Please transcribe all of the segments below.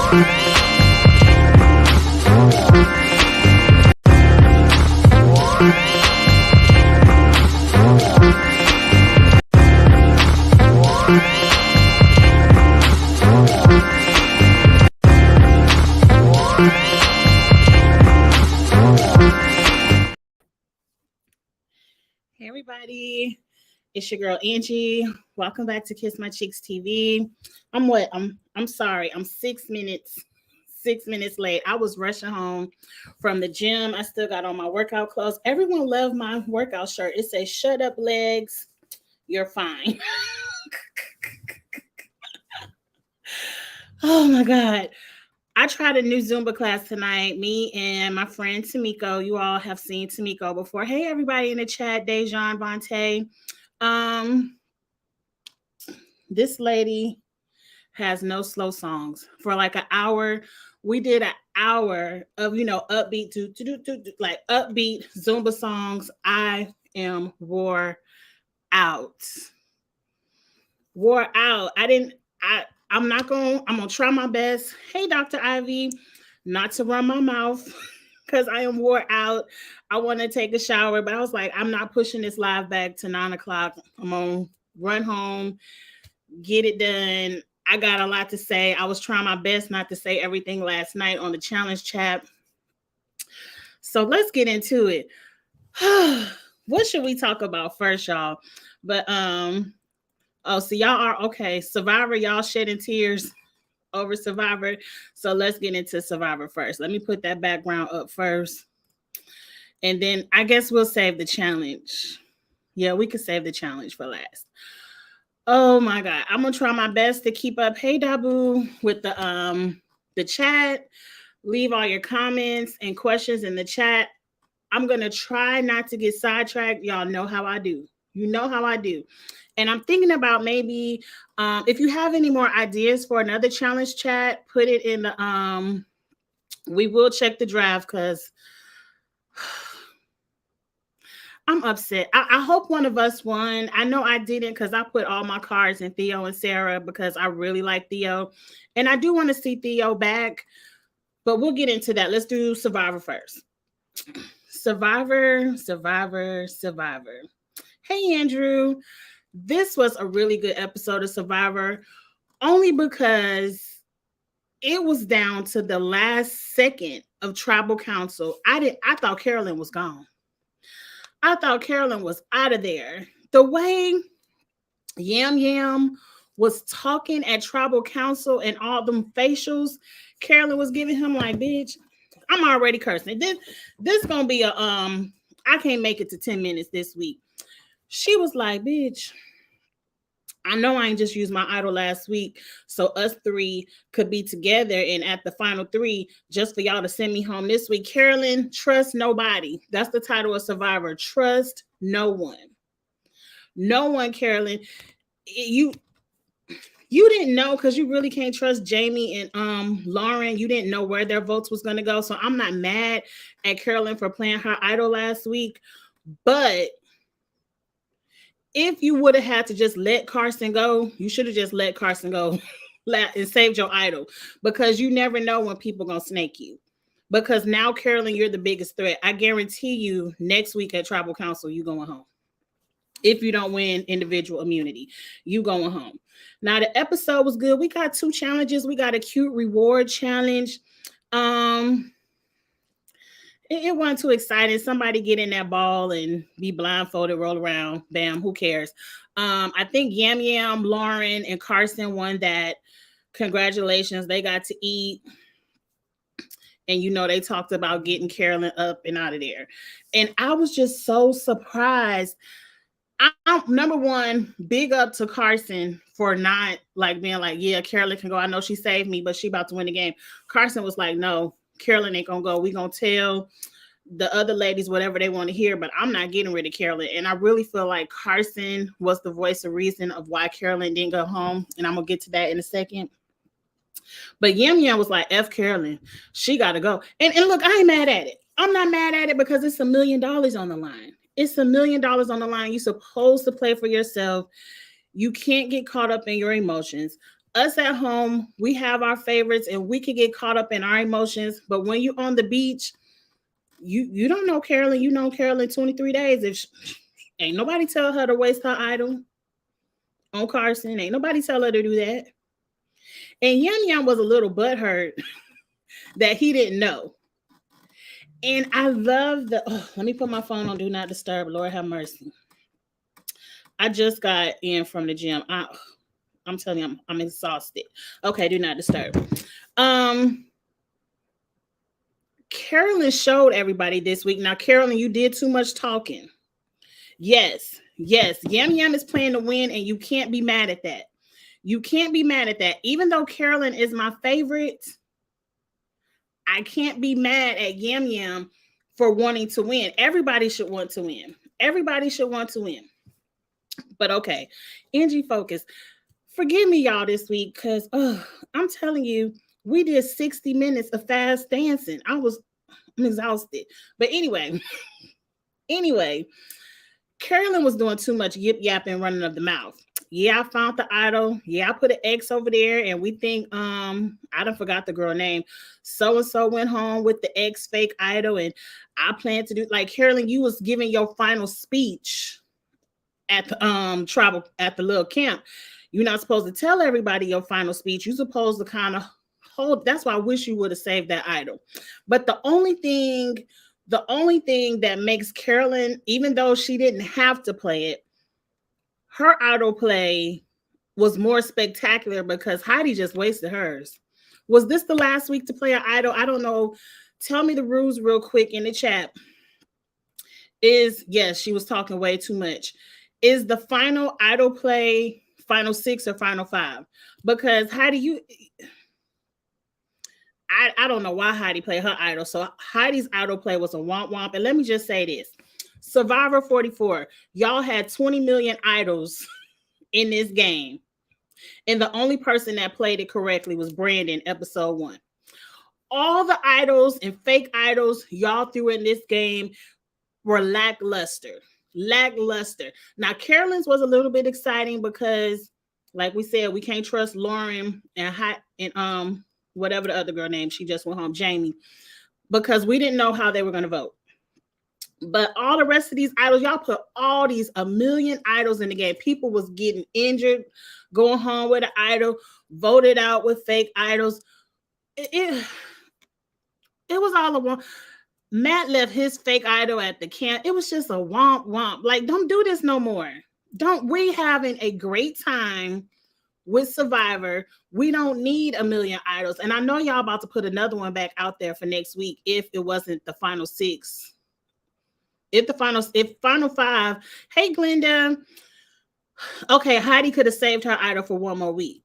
Hey everybody, it's your girl Angie. Welcome back to Kiss My Cheeks TV. I'm sorry. I'm 6 minutes late. I was rushing home from the gym. I still got on my workout clothes. Everyone loved my workout shirt. It says "Shut up, legs. You're fine." Oh my God. I tried a new Zumba class tonight. Me and my friend Tamiko. You all have seen Tamiko before. Hey, everybody in the chat. Dejan, Vontae. Um, this lady has no slow songs. For like an hour, we did an hour of upbeat like upbeat Zumba songs. I am out. Wore out. I'm gonna try my best. Hey, Dr. Ivy, not to run my mouth because I am wore out. I want to take a shower, but I was like, I'm not pushing this live back to 9 o'clock. I'm gonna run home, get it done. I got a lot to say. I was trying my best not to say everything last night on the challenge chat. So let's get into it. What should we talk about first, y'all? But so y'all are okay. Survivor, y'all shedding tears over Survivor. So let's get into Survivor first. Let me put that background up first. And then I guess we'll save the challenge. Yeah, we could save the challenge for last. Oh my God. I'm gonna try my best to keep up. Hey Dabu with the chat. Leave all your comments and questions in the chat. I'm gonna try not to get sidetracked. Y'all know how I do. You know how I do. And I'm thinking about maybe if you have any more ideas for another challenge chat, put it in the we will check the draft because I'm upset. I hope one of us won. I know I didn't because I put all my cards in Theo and Sarah because I really like Theo. And I do want to see Theo back, but we'll get into that. Let's do Survivor first. Survivor. Hey, Andrew. This was a really good episode of Survivor, only because it was down to the last second of tribal council. I thought Carolyn was gone. I thought Carolyn was out of there. The way Yam Yam was talking at tribal council and all them facials Carolyn was giving him, like, bitch, I'm already cursing. This gonna be I can't make it to 10 minutes this week. She was like, bitch, I know I ain't just used my idol last week, so us three could be together and at the final three, just for y'all to send me home this week. Carolyn, trust nobody. That's the title of Survivor. Trust no one. No one, Carolyn. You didn't know because you really can't trust Jamie and Lauren. You didn't know where their votes was going to go. So I'm not mad at Carolyn for playing her idol last week, but if you would have had to just let Carson go, you should have just let Carson go and saved your idol, because you never know when people are going to snake you. Because now, Carolyn, you're the biggest threat. I guarantee you next week at Tribal Council, you going home. If you don't win individual immunity, you going home. Now, the episode was good. We got 2 challenges. We got a cute reward challenge. It wasn't too exciting. Somebody get in that ball and be blindfolded, roll around. Bam, who cares? I think Yam Yam, Lauren, and Carson won that. Congratulations. They got to eat. And, they talked about getting Carolyn up and out of there. And I was just so surprised. Number one, big up to Carson for not being like, yeah, Carolyn can go. I know she saved me, but she about to win the game. Carson was like, no, Carolyn ain't gonna go. We gonna tell the other ladies whatever they want to hear, but I'm not getting rid of Carolyn. And I really feel like Carson was the voice of reason of why Carolyn didn't go home. And I'm gonna get to that in a second. But Yam Yam was like, F Carolyn, she gotta go. And look, I ain't mad at it. I'm not mad at it because it's $1 million on the line. It's $1 million on the line. You're supposed to play for yourself. You can't get caught up in your emotions. Us at home, we have our favorites and we can get caught up in our emotions. But when you're on the beach, you don't know Carolyn. You know Carolyn 23 days. Ain't nobody tell her to waste her idol on Carson. Ain't nobody tell her to do that. And Yum Yum was a little butthurt that he didn't know. And I love let me put my phone on Do Not Disturb. Lord have mercy. I just got in from the gym. I'm telling you, I'm exhausted. Okay, Do Not Disturb. Carolyn showed everybody this week. Now, Carolyn, you did too much talking. Yes. Yum Yum is playing to win, and you can't be mad at that. You can't be mad at that. Even though Carolyn is my favorite, I can't be mad at Yum Yum for wanting to win. Everybody should want to win. Everybody should want to win. But okay, Angie Focus. Forgive me, y'all, this week, because I'm telling you, we did 60 minutes of fast dancing. I'm exhausted. But anyway, Carolyn was doing too much yip yapping, running of the mouth. Yeah, I found the idol. Yeah, I put an X over there, and we think I done forgot the girl name. So and so went home with the X fake idol, and I plan to do like Carolyn. You was giving your final speech at the tribal at the little camp. You're not supposed to tell everybody your final speech. You're supposed to kind of hold. That's why I wish you would have saved that idol. But the only thing that makes Carolyn, even though she didn't have to play it, her idol play was more spectacular because Heidi just wasted hers. Was this the last week to play an idol? I don't know. Tell me the rules real quick in the chat. Yes, she was talking way too much. Is the final idol play final 6 or final 5? Because Heidi, I don't know why Heidi played her idol. So Heidi's idol play was a womp womp. And let me just say this. Survivor 44, y'all had 20 million idols in this game. And the only person that played it correctly was Brandon, episode 1. All the idols and fake idols y'all threw in this game were lackluster. Now, Carolyn's was a little bit exciting because, like we said, we can't trust Lauren and whatever the other girl name, she just went home, Jamie, because we didn't know how they were going to vote. But all the rest of these idols, y'all put all these a million idols in the game. People was getting injured, going home with an idol, voted out with fake idols. It was all a womp. Matt left his fake idol at the camp. It was just a womp womp. Like, don't do this no more. We having a great time with Survivor. We don't need a million idols. And I know y'all about to put another one back out there for next week if it wasn't the final 6. If final 5, hey Glenda. Okay, Heidi could have saved her idol for one more week.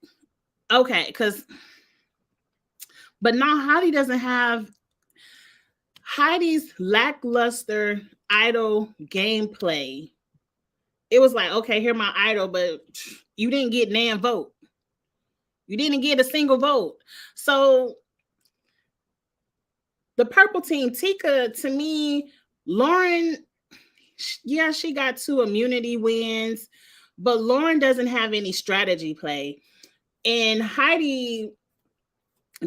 Okay, but now Heidi doesn't have Heidi's lackluster idol gameplay. It was like, okay, here's my idol, but you didn't get nan vote. You didn't get a single vote. So the purple team, Tika, to me, Lauren, yeah, she got 2 immunity wins, but Lauren doesn't have any strategy play. And Heidi,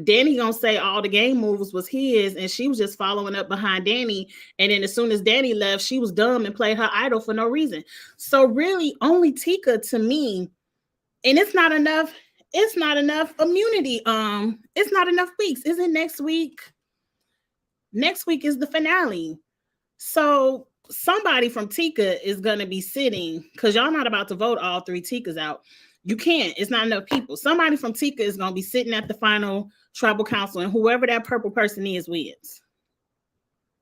Danny gonna say all the game moves was his, and she was just following up behind Danny. And then as soon as Danny left, she was dumb and played her idol for no reason. So really, only Tika to me, and it's not enough. It's not enough immunity. It's not enough weeks. Isn't next week? Next week is the finale. So somebody from Tika is gonna be sitting, because y'all not about to vote all 3 Tikas out. You can't. It's not enough people. Somebody from Tika is gonna be sitting at the final tribal council, and whoever that purple person is wins.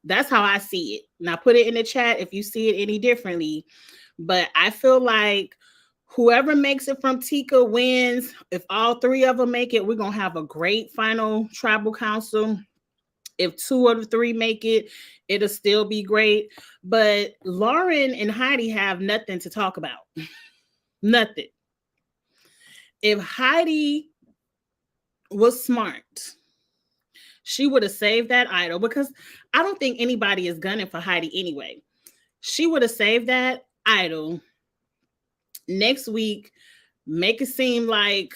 That's how I see it. Now put it in the chat if you see it any differently. But I feel like whoever makes it from Tika wins. If all 3 of them make it, we're gonna have a great final tribal council. If 2 of the 3 make it, it'll still be great. But Lauren and Heidi have nothing to talk about. Nothing. If Heidi was smart, she would have saved that idol, because I don't think anybody is gunning for Heidi anyway. She would have saved that idol next week, make it seem like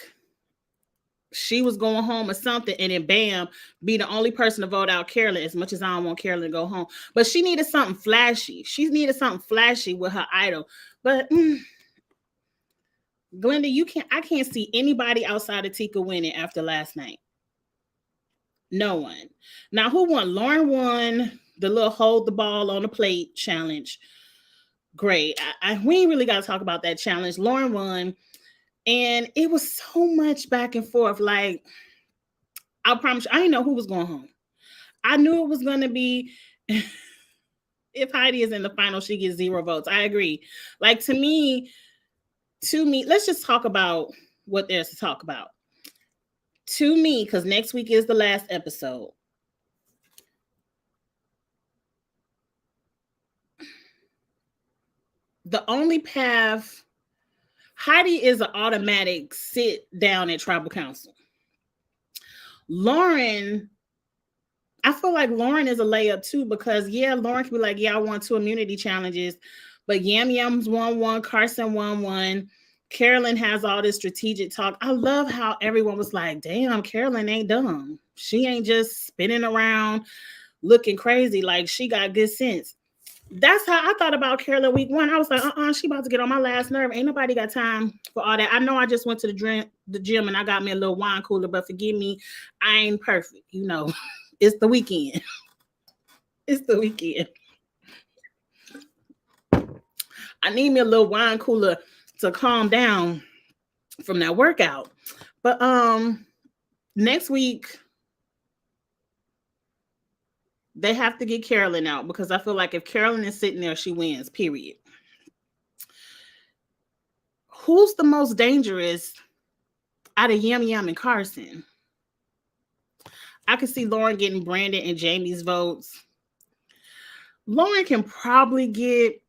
she was going home or something, and then bam, be the only person to vote out Carolyn, as much as I don't want Carolyn to go home. But she needed something flashy. She needed something flashy with her idol. But Glenda, I can't see anybody outside of Tika winning after last night. No one. Now, who won? Lauren won the little hold the ball on the plate challenge. Great. We ain't really got to talk about that challenge. Lauren won. And it was so much back and forth. Like, I promise you, I didn't know who was going home. I knew it was going to be, if Heidi is in the final, she gets 0 votes. I agree. Like, to me, let's just talk about what there's to talk about. To me, because next week is the last episode, the only path, Heidi is an automatic sit down at tribal council. Lauren, I feel like Lauren is a layup too, because Lauren can be like, I won 2 immunity challenges, but Yam Yam's won 1, Carson won 1. Carolyn has all this strategic talk. I love how everyone was like, damn, Carolyn ain't dumb. She ain't just spinning around looking crazy. Like, she got good sense. That's how I thought about Carolyn week 1. I was like, she about to get on my last nerve. Ain't nobody got time for all that. I know I just went to the gym and I got me a little wine cooler, but forgive me, I ain't perfect. You know, it's the weekend. It's the weekend. I need me a little wine cooler to calm down from that workout. But next week, they have to get Carolyn out, because I feel like if Carolyn is sitting there, she wins, period. Who's the most dangerous out of Yum Yum and Carson? I could see Lauren getting Brandon and Jamie's votes. Lauren can probably get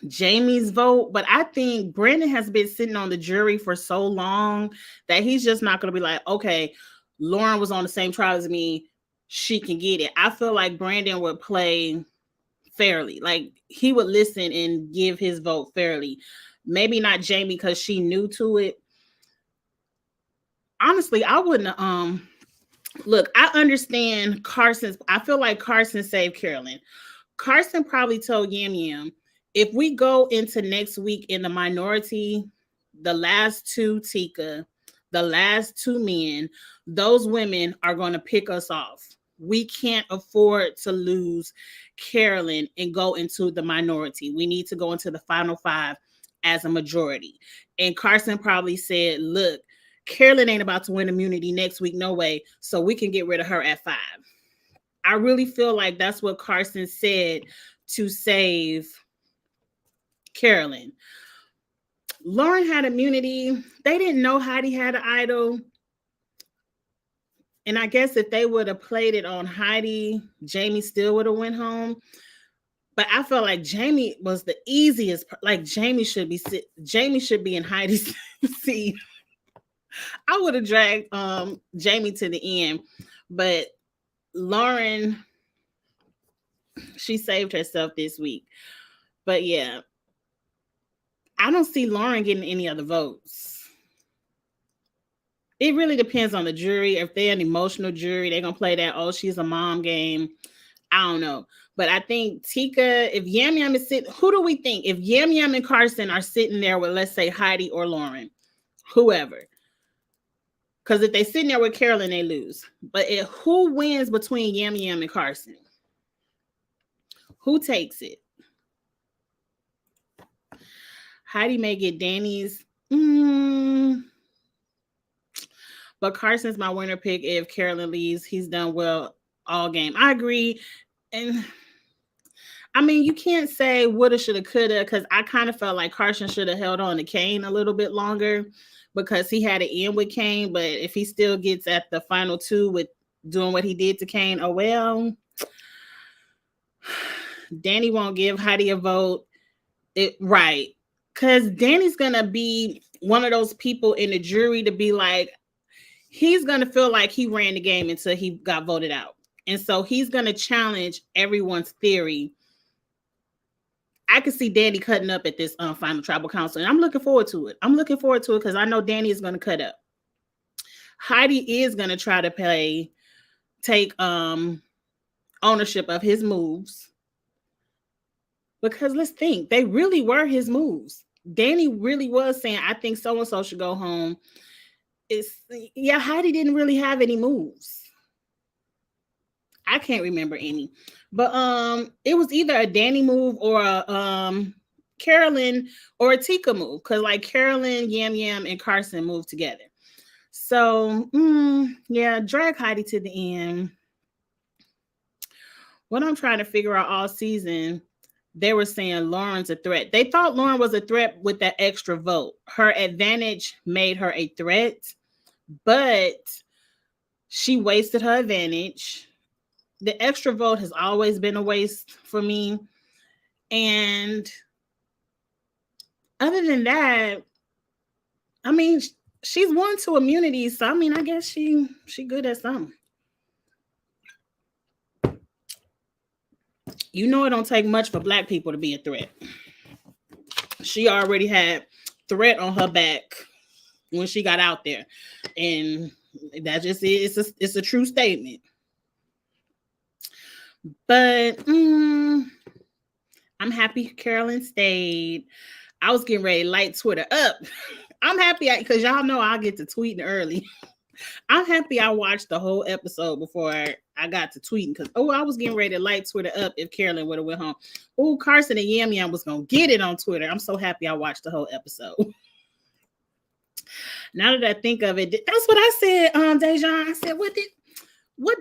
Jamie's vote, but I think Brandon has been sitting on the jury for so long that he's just not going to be like, okay, Lauren was on the same trial as me, she can get it. I feel like Brandon would play fairly. Like, he would listen and give his vote fairly. Maybe not Jamie, because she new to it. Honestly, I wouldn't look, I understand Carson's. I feel like Carson saved Carolyn. Carson probably told Yam Yam, if we go into next week in the minority, the last 2 Tika, the last 2 men, those women are going to pick us off. We can't afford to lose Carolyn and go into the minority. We need to go into the final 5 as a majority. And Carson probably said, look, Carolyn ain't about to win immunity next week, no way. So we can get rid of her at 5. I really feel like that's what Carson said to save Carolyn. Lauren had immunity. They didn't know Heidi had an idol. And I guess if they would have played it on Heidi, Jamie still would have went home. But I felt like Jamie was the easiest. Like, Jamie should be in Heidi's seat. I would have dragged Jamie to the end. But Lauren, she saved herself this week. But yeah, I don't see Lauren getting any other votes. It really depends on the jury. If they're an emotional jury, they're going to play that, oh, she's a mom game. I don't know. But I think Tika, if Yam Yam is sitting, who do we think? If Yam Yam and Carson are sitting there with, let's say, Heidi or Lauren, whoever. Because if they're sitting there with Carolyn, they lose. But who wins between Yam Yam and Carson? Who takes it? Heidi may get Danny's. But Carson's my winner pick. If Carolyn leaves, he's done well all game. I agree. And I mean, you can't say woulda, shoulda, coulda, because I kind of felt like Carson should have held on to Kane a little bit longer, because he had an end with Kane. But if he still gets at the final 2 with doing what he did to Kane, oh well. Danny won't give Heidi a vote. Right. Because Danny's going to be one of those people in the jury to be like, he's going to feel like he ran the game until he got voted out. And so he's going to challenge everyone's theory. I could see Danny cutting up at this final tribal council. And I'm looking forward to it. I'm looking forward to it because I know Danny is going to cut up. Heidi is gonna try to take ownership of his moves. Because let's think, they really were his moves. Danny really was saying, I think so and so should go home. Yeah, Heidi didn't really have any moves. I can't remember any. But it was either a Danny move or a Carolyn or a Tika move. Cause like Carolyn, Yam Yam, and Carson moved together. So yeah, drag Heidi to the end. What I'm trying to figure out all season, they were saying Lauren's a threat. They thought Lauren was a threat with that extra vote. Her advantage made her a threat, but she wasted her advantage. The extra vote has always been a waste for me. And other than that, I mean, she's won 2 immunities, so I mean, I guess she good at something. You know, it don't take much for Black people to be a threat. She already had threat on her back when she got out there, and that just is it's a true statement. But I'm happy Carolyn stayed. I was getting ready to light Twitter up. I'm happy because y'all know I get to tweeting early. I'm happy I watched the whole episode before I got to tweeting because I was getting ready to light Twitter up if Carolyn would have went home. Carson and Yam Yam was gonna get it on Twitter. I'm so happy I watched the whole episode. Now that I think of it, that's what I said, Dejan. I said, what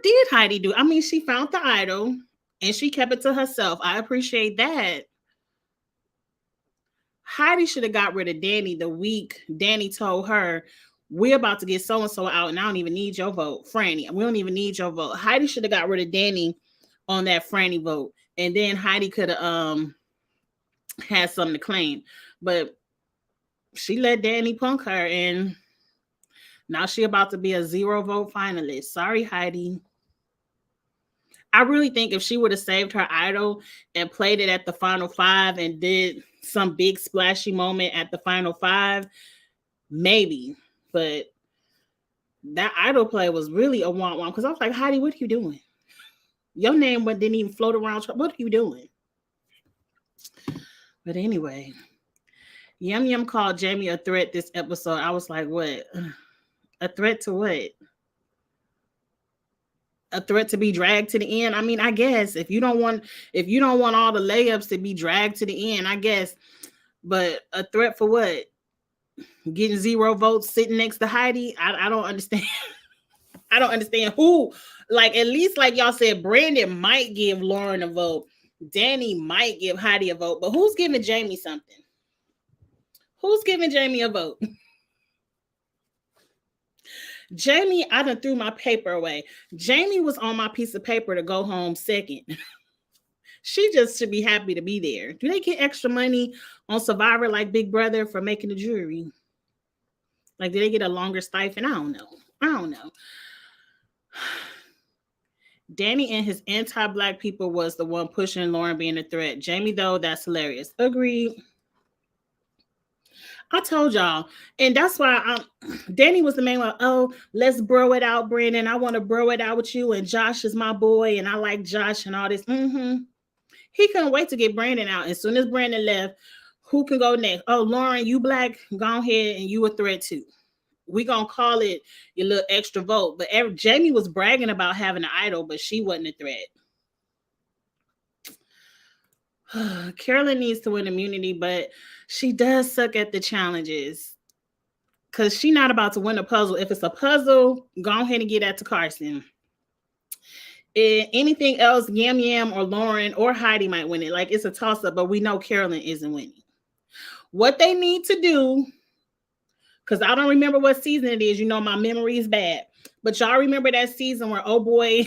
did Heidi do? I mean, she found the idol and she kept it to herself. I appreciate that. Heidi should have got rid of Danny the week Danny told her, we're about to get so-and-so out and I don't even need your vote. Franny, we don't even need your vote. Heidi should have got rid of Danny on that Franny vote. And then Heidi could have had something to claim. But she let Danny punk her and now she about to be a 0 vote finalist. Sorry, Heidi. I really think if she would have saved her idol and played it at the final 5 and did some big splashy moment at the final 5, maybe. But that idol play was really a want because I was like, Heidi, what are you doing? Your name didn't even float around. What are you doing? But anyway, Yum Yum called Jamie a threat this episode. I was like, what? A threat to what? A threat to be dragged to the end? I mean, I guess if you don't want all the layups to be dragged to the end, I guess. But a threat for what? Getting 0 votes sitting next to Heidi? I don't understand. I don't understand who. Like, at least like y'all said, Brandon might give Lauren a vote. Danny might give Heidi a vote. But who's giving Jamie something? Who's giving Jamie a vote? Jamie, I done threw my paper away. Jamie was on my piece of paper to go home second. She just should be happy to be there. Do they get extra money on Survivor like Big Brother for making the jury? Like, do they get a longer stipend? I don't know. Danny and his anti-Black people was the one pushing Lauren being a threat. Jamie, though, that's hilarious. Agreed. I told y'all. And that's why Danny was the main one. Oh, let's bro it out, Brandon. I want to bro it out with you. And Josh is my boy. And I like Josh and all this. He couldn't wait to get Brandon out. As soon as Brandon left, who can go next? Oh, Lauren, you Black. Go ahead and you a threat too. We gonna call it your little extra vote. But Jamie was bragging about having an idol, but she wasn't a threat. Carolyn needs to win immunity, but she does suck at the challenges. Because she's not about to win a puzzle. If it's a puzzle, go ahead and get that to Carson. Anything else, Yam Yam or Lauren or Heidi might win it. Like, it's a toss-up, but we know Carolyn isn't winning. What they need to do, because I don't remember what season it is. You know, my memory is bad. But y'all remember that season where oh boy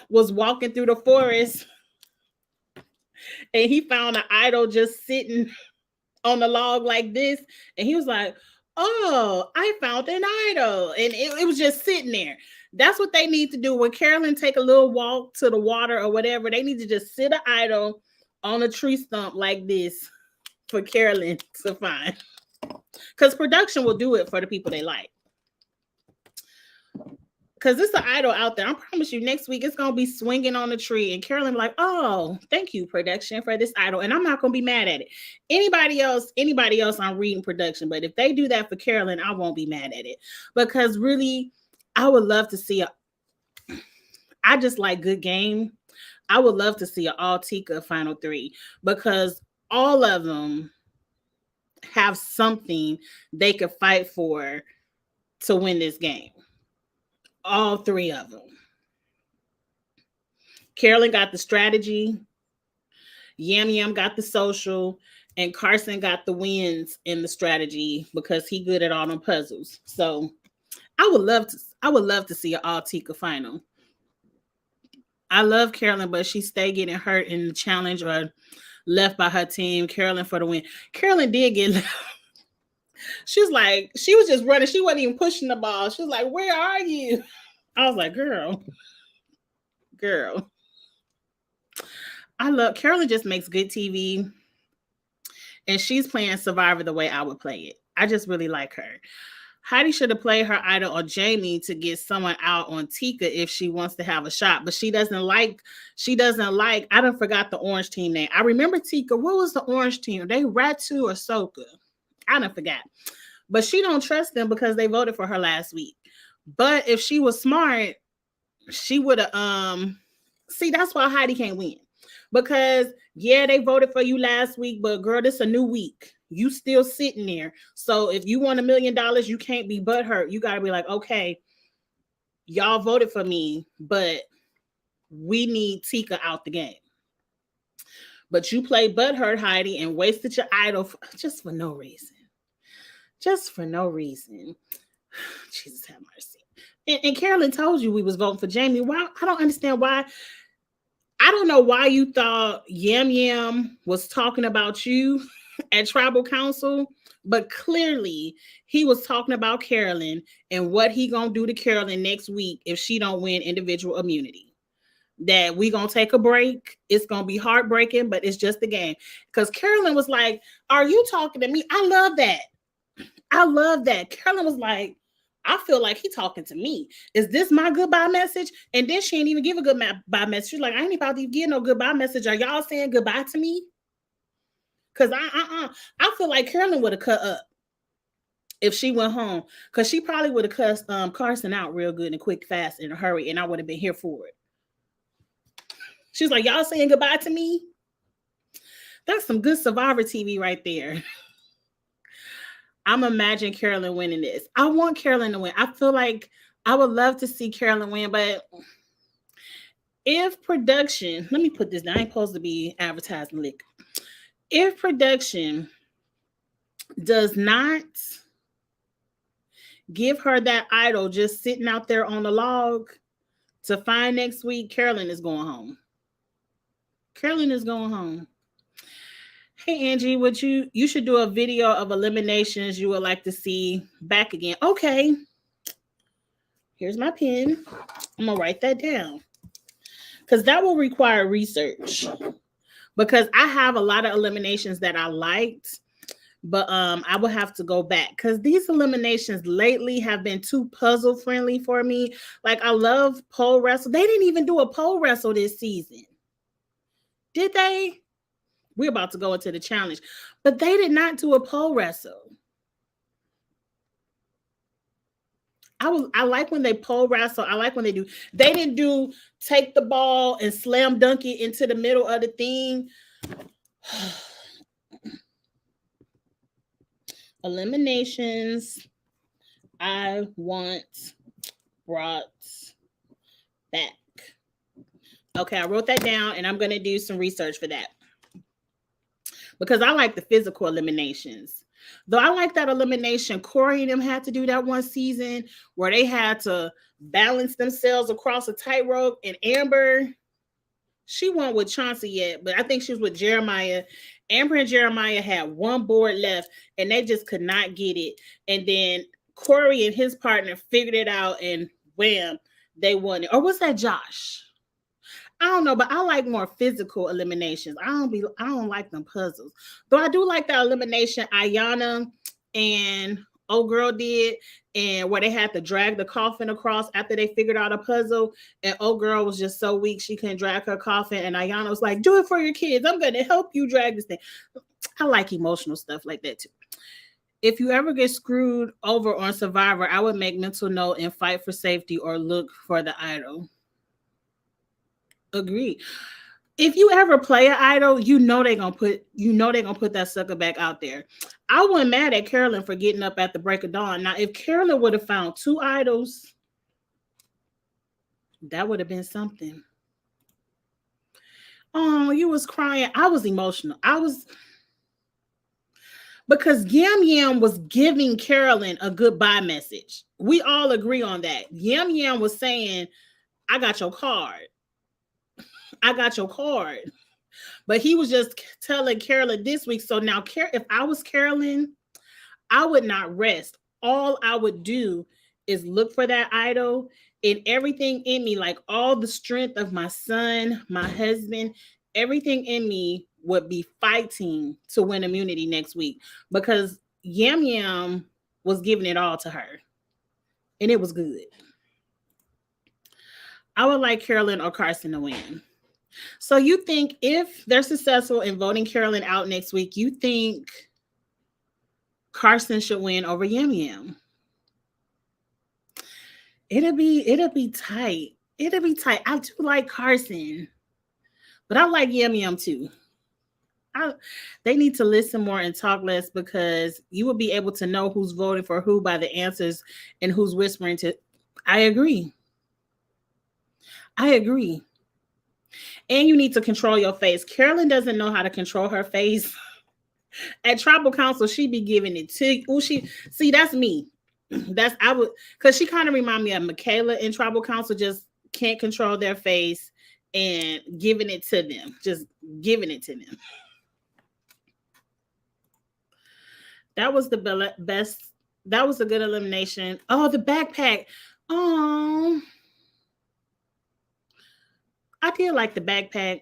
was walking through the forest and he found an idol just sitting on the log like this. And he was like, oh, I found an idol. And it was just sitting there. That's what they need to do. When Carolyn take a little walk to the water or whatever, they need to just sit an idol on a tree stump like this for Carolyn to find. Because production will do it for the people they like. Because it's an idol out there. I promise you, next week it's gonna be swinging on the tree, and Carolyn be like, "Oh, thank you, production, for this idol," and I'm not gonna be mad at it. Anybody else, I'm reading production, but if they do that for Carolyn, I won't be mad at it because really, I would love to see a. I just like good game. I would love to see an all Tika final three because all of them have something they could fight for to win this game. All three of them. Carolyn got the strategy, Yam Yam got the social, and Carson got the wins in the strategy because he good at all them puzzles. So I would love to see an all Tika final. I love Carolyn, but she stay getting hurt in the challenge or left by her team. Carolyn for the win. Carolyn did get left. She was just running. She wasn't even pushing the ball. She was like, "Where are you?" I was like, girl. I love Carolyn just makes good TV and she's playing Survivor the way I would play it. I just really like her. Heidi should have played her idol or Jamie to get someone out on Tika if she wants to have a shot, but she doesn't like, I don't forgot the orange team name. I remember Tika. What was the orange team? They Ratu or Soka? I don't forgot. But she don't trust them because they voted for her last week. But if she was smart, she would have see, that's why Heidi can't win. Because yeah, they voted for you last week, but girl, this a new week. You still sitting there. So if you want $1 million, you can't be butthurt. You gotta be like, okay, y'all voted for me, but we need Tika out the game. But you played butthurt, Heidi, and wasted your idol just for no reason. Just for no reason. Jesus have mercy. And Carolyn told you we was voting for Jamie. Why? I don't understand why. I don't know why you thought Yam Yam was talking about you at tribal council, but clearly he was talking about Carolyn and what he gonna do to Carolyn next week if she don't win individual immunity. That we gonna take a break. It's gonna be heartbreaking, but it's just a game. Because Carolyn was like, "Are you talking to me?" I love that. I love that. Carolyn was like, I feel like he talking to me. Is this my goodbye message? And then she ain't even give a goodbye message. She's like, I ain't about to give no goodbye message. Are y'all saying goodbye to me? Because I feel like Carolyn would have cut up if she went home. Because she probably would have cussed Carson out real good and quick, fast, in a hurry, and I would have been here for it. She's like, y'all saying goodbye to me? That's some good Survivor TV right there. I'm imagining Carolyn winning this. I want Carolyn to win. I feel like I would love to see Carolyn win, but if production, let me put this down. I ain't supposed to be advertising liquor. If production does not give her that idol just sitting out there on the log to find next week, Carolyn is going home. Carolyn is going home. Hey Angie, would you should do a video of eliminations you would like to see back again. Okay. Here's my pen. I'm gonna write that down. Because that will require research. Because I have a lot of eliminations that I liked, but I will have to go back because these eliminations lately have been too puzzle friendly for me. Like I love pole wrestle. They didn't even do a pole wrestle this season. Did they? We're about to go into the challenge, but they did not do a pole wrestle. I like when they pole wrestle. I like when they do. They didn't do take the ball and slam dunk it into the middle of the thing. Eliminations I want brought back. Okay, I wrote that down and I'm going to do some research for that. Because I like the physical eliminations. Though I like that elimination Corey and them had to do that one season where they had to balance themselves across a tightrope. And Amber, she wasn't with Chauncey yet, but I think she was with Jeremiah. Amber and Jeremiah had one board left and they just could not get it. And then Corey and his partner figured it out and wham, they won it. Or was that Josh? I don't know, but I like more physical eliminations. I don't like them puzzles. Though I do like that elimination Ayana and old girl did, and where they had to drag the coffin across after they figured out a puzzle, and old girl was just so weak she couldn't drag her coffin, and Ayana was like, do it for your kids, I'm gonna help you drag this thing. I like emotional stuff like that too. If you ever get screwed over on Survivor, I would make mental note and fight for safety or look for the idol. Agree. If you ever play an idol, you know they're gonna put that sucker back out there. I wasn't mad at Carolyn for getting up at the break of dawn. Now, if Carolyn would have found two idols, that would have been something. Oh, you was crying. I was emotional. I was, because Yam Yam was giving Carolyn a goodbye message. We all agree on that. Yam Yam was saying, I got your card. I got your card. But he was just telling Carolyn this week. So now, if I was Carolyn, I would not rest. All I would do is look for that idol, and everything in me, like all the strength of my son, my husband, everything in me would be fighting to win immunity next week, because Yam Yam was giving it all to her, and it was good. I would like Carolyn or Carson to win. So you think if they're successful in voting Carolyn out next week, you think Carson should win over Yam Yam? It'll be tight. It'll be tight. I do like Carson, but I like Yam Yam too. They need to listen more and talk less, because you will be able to know who's voting for who by the answers and who's whispering to. I agree. I agree. And you need to control your face. Carolyn doesn't know how to control her face. At tribal council, she be giving it to. Oh, that's me. That's I would, because she kind of remind me of Michaela in tribal council. Just can't control their face and giving it to them. Just giving it to them. That was the best. That was a good elimination. Oh, the backpack. Oh, I did like the backpack.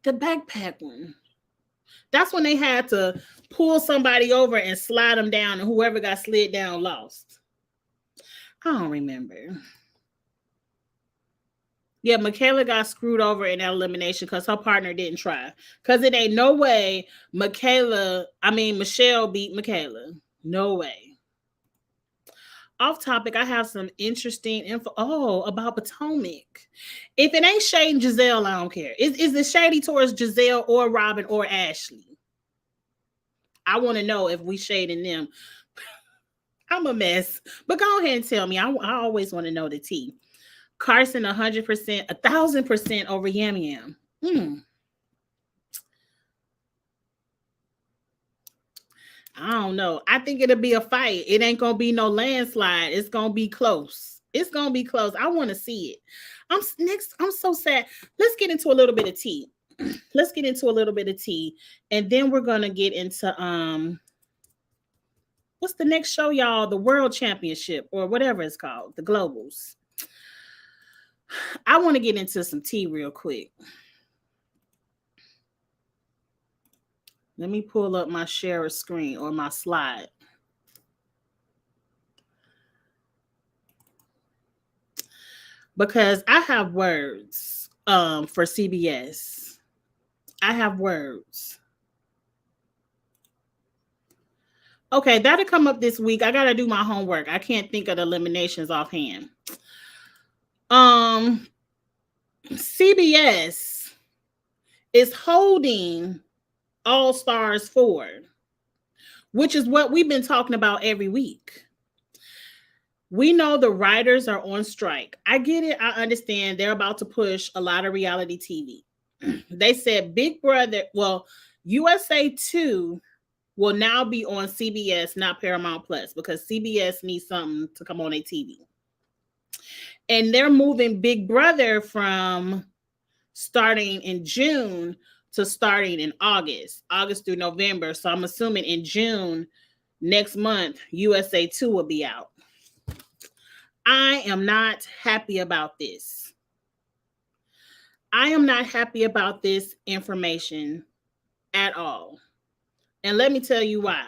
The backpack one. That's when they had to pull somebody over and slide them down, and whoever got slid down lost. I don't remember. Yeah, Michaela got screwed over in that elimination because her partner didn't try. Because it ain't no way Michelle beat Michaela. No way. Off topic, I have some interesting info. Oh, about Potomac. If it ain't shading Giselle, I don't care. Is it shady towards Giselle or Robin or Ashley? I want to know if we shading them. I'm a mess. But go ahead and tell me. I always want to know the tea. Carson 100%, 1,000% over Yam Yam. I don't know. I think it'll be a fight. It ain't gonna be no landslide. It's gonna be close. It's gonna be close. I want to see it. I'm so sad. Let's get into a little bit of tea. Let's get into a little bit of tea, and then we're gonna get into what's the next show, y'all? The World Championship or whatever it's called, the Globals. I want to get into some tea real quick. Let me pull up my share screen or my slide. Because I have words for CBS. I have words. Okay, that'll come up this week. I got to do my homework. I can't think of the eliminations offhand. CBS is holding All Stars 4, which is what we've been talking about every week. We know the writers are on strike. I get it. I understand they're about to push a lot of reality TV. They said Big Brother, USA 2 will now be on CBS, not Paramount Plus, because CBS needs something to come on their TV. And they're moving Big Brother from starting in June to starting in August through November. So I'm assuming in June next month, USA 2 will be out. I am not happy about this. I am not happy about this information at all. And let me tell you why.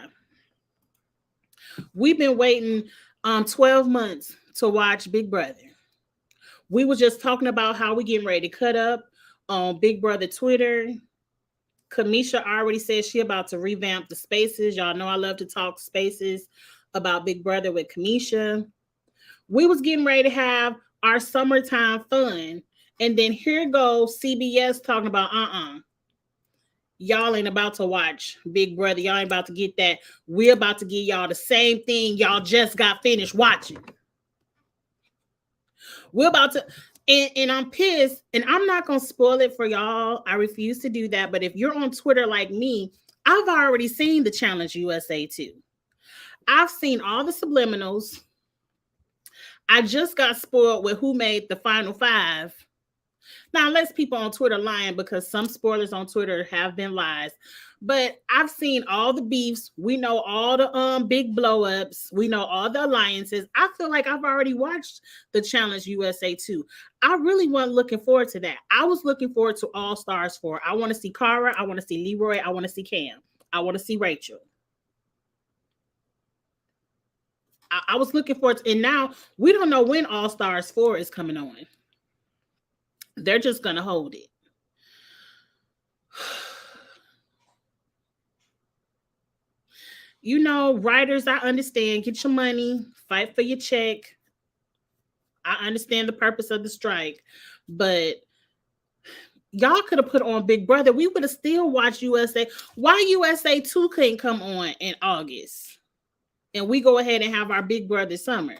We've been waiting 12 months to watch Big Brother. We were just talking about how we getting ready to cut up on Big Brother Twitter. Kamisha already said she about to revamp the spaces. Y'all know I love to talk spaces about Big Brother with Kamisha. We was getting ready to have our summertime fun. And then here goes CBS talking about y'all ain't about to watch Big Brother. Y'all ain't about to get that. We're about to give y'all the same thing y'all just got finished watching. We're about to, and I'm pissed, and I'm not gonna spoil it for y'all. I refuse to do that. But if you're on Twitter like me, I've already seen the Challenge USA 2. I've seen all the subliminals. I just got spoiled with who made the final 5. Now, unless people on Twitter lying, because some spoilers on Twitter have been lies. But I've seen all the beefs. We know all the big blow-ups. We know all the alliances. I feel like I've already watched the Challenge USA 2. I really wasn't looking forward to that. I was looking forward to All Stars 4. I want to see Cara. I want to see Leroy. I want to see Cam. I want to see Rachel. I was looking forward to, and now we don't know when All Stars 4 is coming on. They're just going to hold it. You know, writers, I understand. Get your money. Fight for your check. I understand the purpose of the strike. But y'all could have put on Big Brother. We would have still watched USA. Why USA 2 couldn't come on in August? And we go ahead and have our Big Brother summer.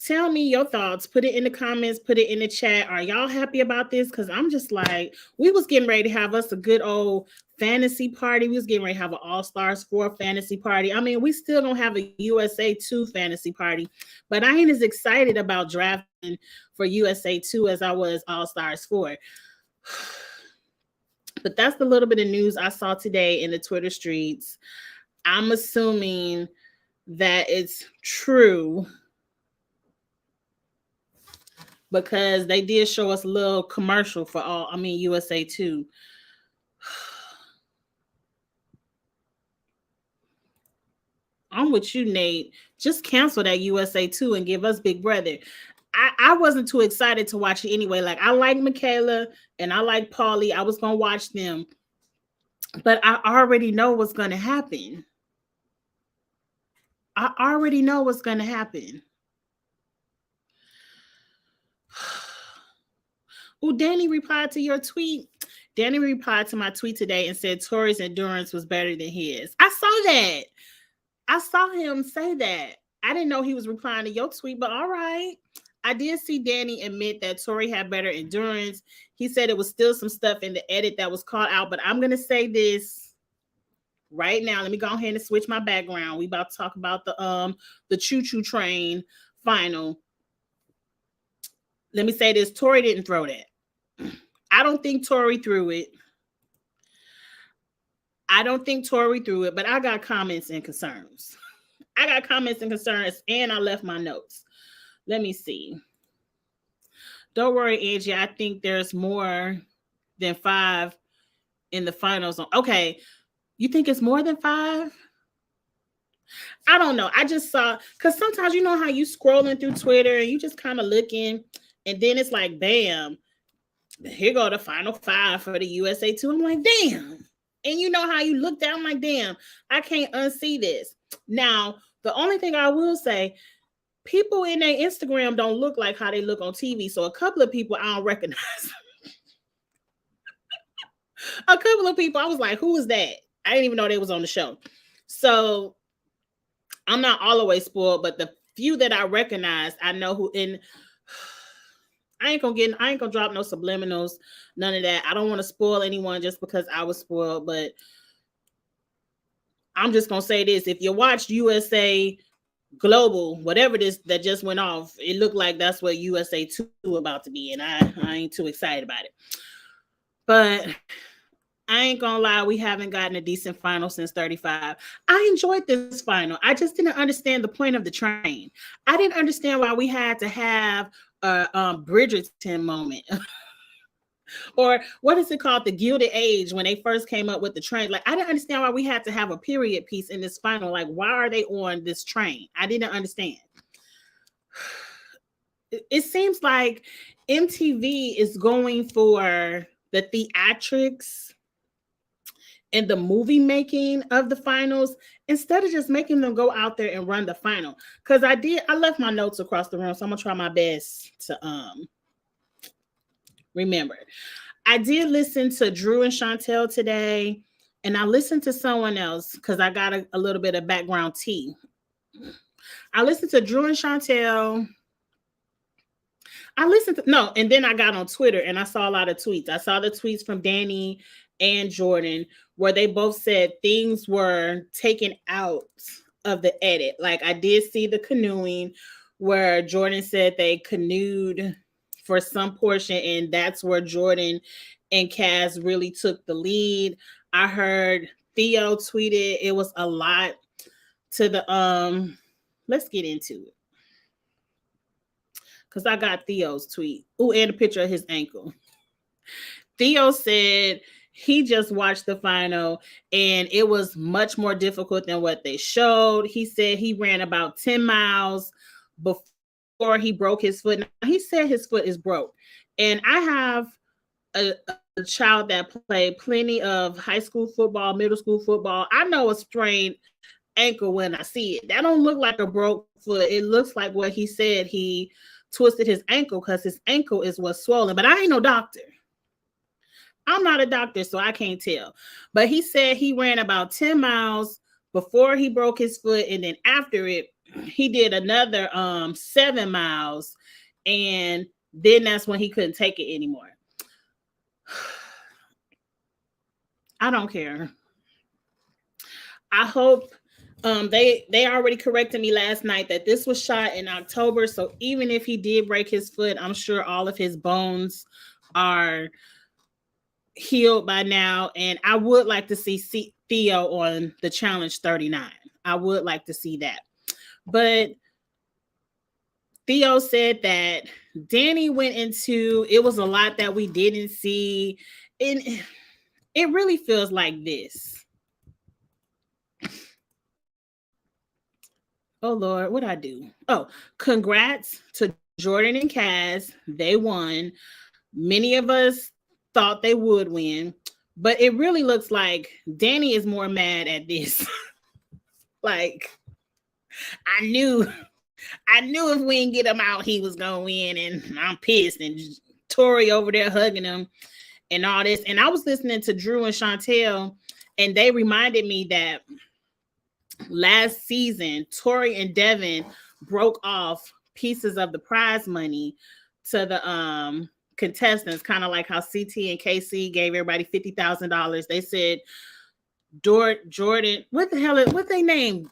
Tell me your thoughts. Put it in the comments. Put it in the chat. Are y'all happy about this? Because I'm just like, we was getting ready to have us a good old fantasy party. We was getting ready to have an All-Stars 4 fantasy party. I mean, we still gonna have a USA 2 fantasy party. But I ain't as excited about drafting for USA 2 as I was All-Stars 4. But that's the little bit of news I saw today in the Twitter streets. I'm assuming that it's true, because they did show us a little commercial for USA 2. I'm with you, Nate. Just cancel that USA 2 and give us Big Brother. I wasn't too excited to watch it anyway. Like, I like Michaela and I like Paulie. I was going to watch them. But I already know what's going to happen. I already know what's going to happen. Oh, Danny replied to your tweet. Danny replied to my tweet today and said Tori's endurance was better than his. I saw that. I saw him say that. I didn't know he was replying to your tweet, but all right. I did see Danny admit that Tori had better endurance. He said it was still some stuff in the edit that was caught out, but I'm going to say this right now. Let me go ahead and switch my background. We about to talk about the Choo Train final. Let me say this. Tori didn't throw that. I don't think Tori threw it. But I got comments and concerns. And I left my notes. Let me see. Don't worry, Angie. I think there's more than 5 in the finals. Okay. You think it's more than 5? I don't know. I just saw, because sometimes you know how you scrolling through Twitter and you just kind of looking, and then it's like, bam, here go the final 5 for the USA 2. I'm like, damn. And you know how you look down like, damn, I can't unsee this. Now, the only thing I will say, people in their Instagram don't look like how they look on TV. So a couple of people I don't recognize. A couple of people, I was like, who is that? I didn't even know they was on the show. So I'm not all the way spoiled, but the few that I recognize, I know who. And I ain't gonna drop no subliminals, none of that. I don't want to spoil anyone just because I was spoiled, but I'm just gonna say this. If you watched USA Global, whatever this that just went off, it looked like that's what USA 2 about to be, and I ain't too excited about it. But I ain't gonna lie, we haven't gotten a decent final since 35. I enjoyed this final. I just didn't understand the point of the train. I didn't understand why we had to have a Bridgerton moment. Or what is it called? The Gilded Age, when they first came up with the train. Like, I didn't understand why we had to have a period piece in this final. Like, why are they on this train? I didn't understand. It seems like MTV is going for the theatrics and the movie making of the finals instead of just making them go out there and run the final. Because I left my notes across the room, so I'm gonna try my best to remember. I did listen to Drew and Chantel today, and I listened to someone else because I got a little bit of background tea. I listened to Drew and Chantel. And then I got on Twitter and I saw a lot of tweets. I saw the tweets from Danny and Jordan where they both said things were taken out of the edit. Like, I did see the canoeing where Jordan said they canoed for some portion, and that's where Jordan and Kaz really took the lead. I heard Theo tweeted it was a lot to the let's get into it. Because I got Theo's tweet. Oh, and a picture of his ankle. Theo said he just watched the final and it was much more difficult than what they showed. He said he ran about 10 miles before he broke his foot. Now, he said his foot is broke. And I have a child that played plenty of high school football, middle school football. I know a sprained ankle when I see it. That don't look like a broke foot. It looks like what he said. He twisted his ankle because his ankle is what's swollen. But I ain't no doctor. I'm not a doctor, so I can't tell. But he said he ran about 10 miles before he broke his foot, and then after it, he did another 7 miles, and then that's when he couldn't take it anymore. I don't care. I hope they already corrected me last night that this was shot in October. So even if he did break his foot, I'm sure all of his bones are healed by now. And I would like to see Theo on the Challenge 39. I would like to see that. But Theo said that Danny went into, it was a lot that we didn't see. And it really feels like this. Oh, Lord, what'd I do? Oh, congrats to Jordan and Kaz. They won. Many of us thought they would win, but it really looks like Danny is more mad at this. Like, I knew if we didn't get him out, he was going to win, and I'm pissed. And Tori over there hugging him and all this. And I was listening to Drew and Chantel, and they reminded me that last season, Tori and Devin broke off pieces of the prize money to the contestants, kind of like how CT and KC gave everybody $50,000. They said Jordan, what the hell, what they named?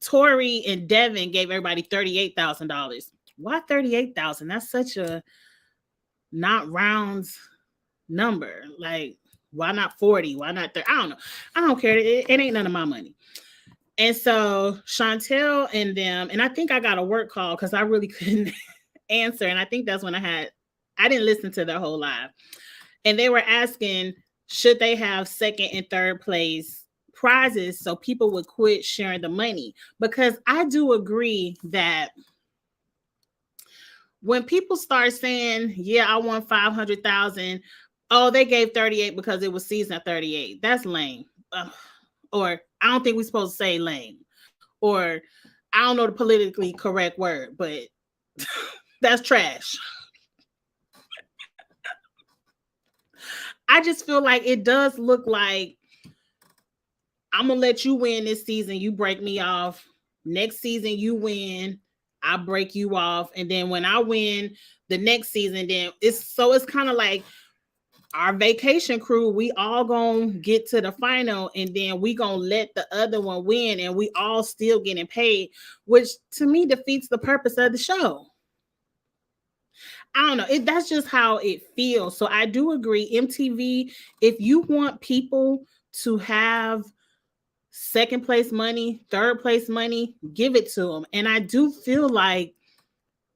Tori and Devin gave everybody $38,000. Why 38,000? That's such a not rounds number. Like, why not 40? Why not 30? I don't know. I don't care. It ain't none of my money. And so Chantel and them, and I think I got a work call because I really couldn't answer. And I think that's when I didn't listen to their whole live. And they were asking, should they have second and third place prizes so people would quit sharing the money? Because I do agree that when people start saying, yeah, I won 500,000, oh, they gave 38 because it was season 38. That's lame. Or I don't think we're supposed to say lame. Or I don't know the politically correct word, but that's trash. I just feel like it does look like I'm going to let you win this season. You break me off. Next season, you win. I break you off. And then when I win the next season, then it's kind of like our vacation crew, we all gonna get to the final, and then we gonna let the other one win, and we all still getting paid, which to me defeats the purpose of the show. I don't know. That's just how it feels. So I do agree, MTV, if you want people to have second place money, third place money, give it to them. And I do feel like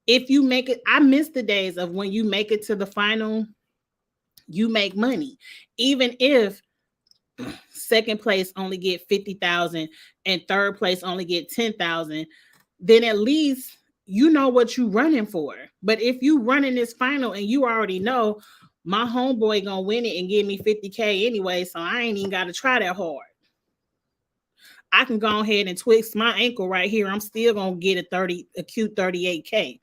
if you make it, I miss the days of when you make it to the final you make money. Even if second place only get 50,000 and third place only get 10,000, then at least you know what you running for. But if you running this final and you already know my homeboy gonna win it and give me 50K anyway, so I ain't even gotta try that hard. I can go ahead and twist my ankle right here. I'm still gonna get a cute 38K.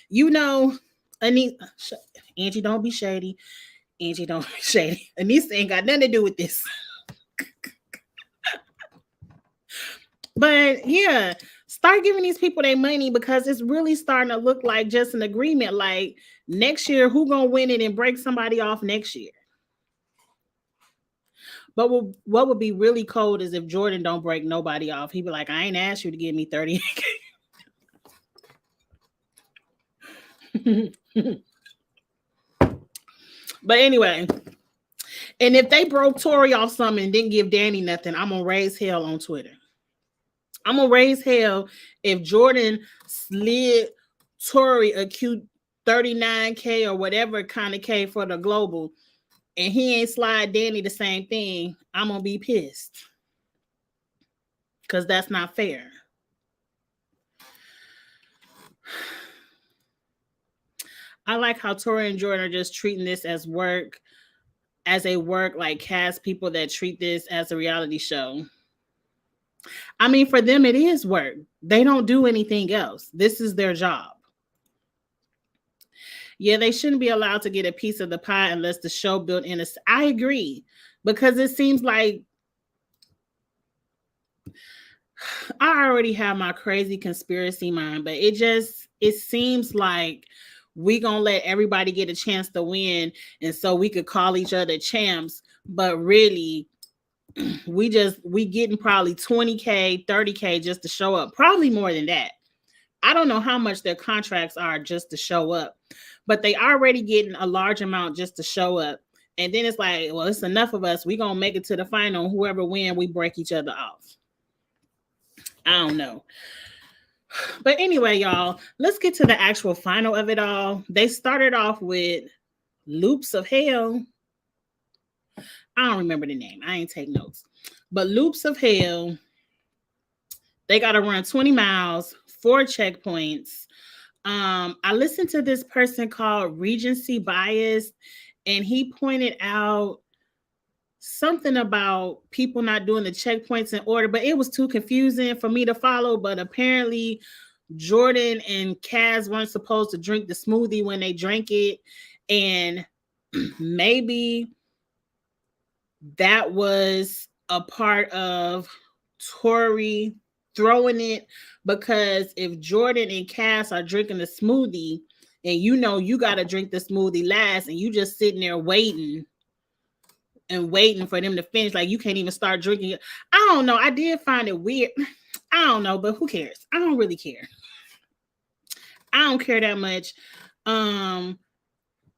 You know, Angie, don't be shady. Angie, don't be shady. Anissa ain't got nothing to do with this. But yeah, start giving these people their money, because it's really starting to look like just an agreement. Like next year, who gonna win it and break somebody off next year? But what would be really cold is if Jordan don't break nobody off. He'd be like, I ain't asked you to give me 30. But anyway, and if they broke Tori off something and didn't give Danny nothing, I'm gonna raise hell on Twitter. I'm gonna raise hell if Jordan slid Tori a cute 39K or whatever kind of K for the global, and he ain't slide Danny the same thing. I'm gonna be pissed, because that's not fair. I like how Tori and Jordan are just treating this as work, like cast people that treat this as a reality show. I mean, for them, it is work. They don't do anything else. This is their job. Yeah, they shouldn't be allowed to get a piece of the pie unless the show built in a. I agree, because it seems like I already have my crazy conspiracy mind, but it seems like we gonna let everybody get a chance to win, and so we could call each other champs, but really we getting probably 20K, 30K just to show up. Probably more than that. I don't know how much their contracts are just to show up, but they already getting a large amount just to show up. And then it's like, well, it's enough of us. We gonna make it to the final. Whoever win, we break each other off. I don't know. But anyway, y'all, let's get to the actual final of it all. They started off with Loops of Hell. I don't remember the name. I ain't take notes. But Loops of Hell, they got to run 20 miles, 4 checkpoints. I listened to this person called Regency Bias, and he pointed out something about people not doing the checkpoints in order, but it was too confusing for me to follow. But apparently Jordan and Kaz weren't supposed to drink the smoothie when they drank it, and maybe that was a part of Tori throwing it, because if Jordan and Cass are drinking the smoothie and you know you got to drink the smoothie last, and you just sitting there waiting for them to finish, like you can't even start drinking it. I don't know. I did find it weird. I don't know, but who cares? I don't really care. I don't care that much.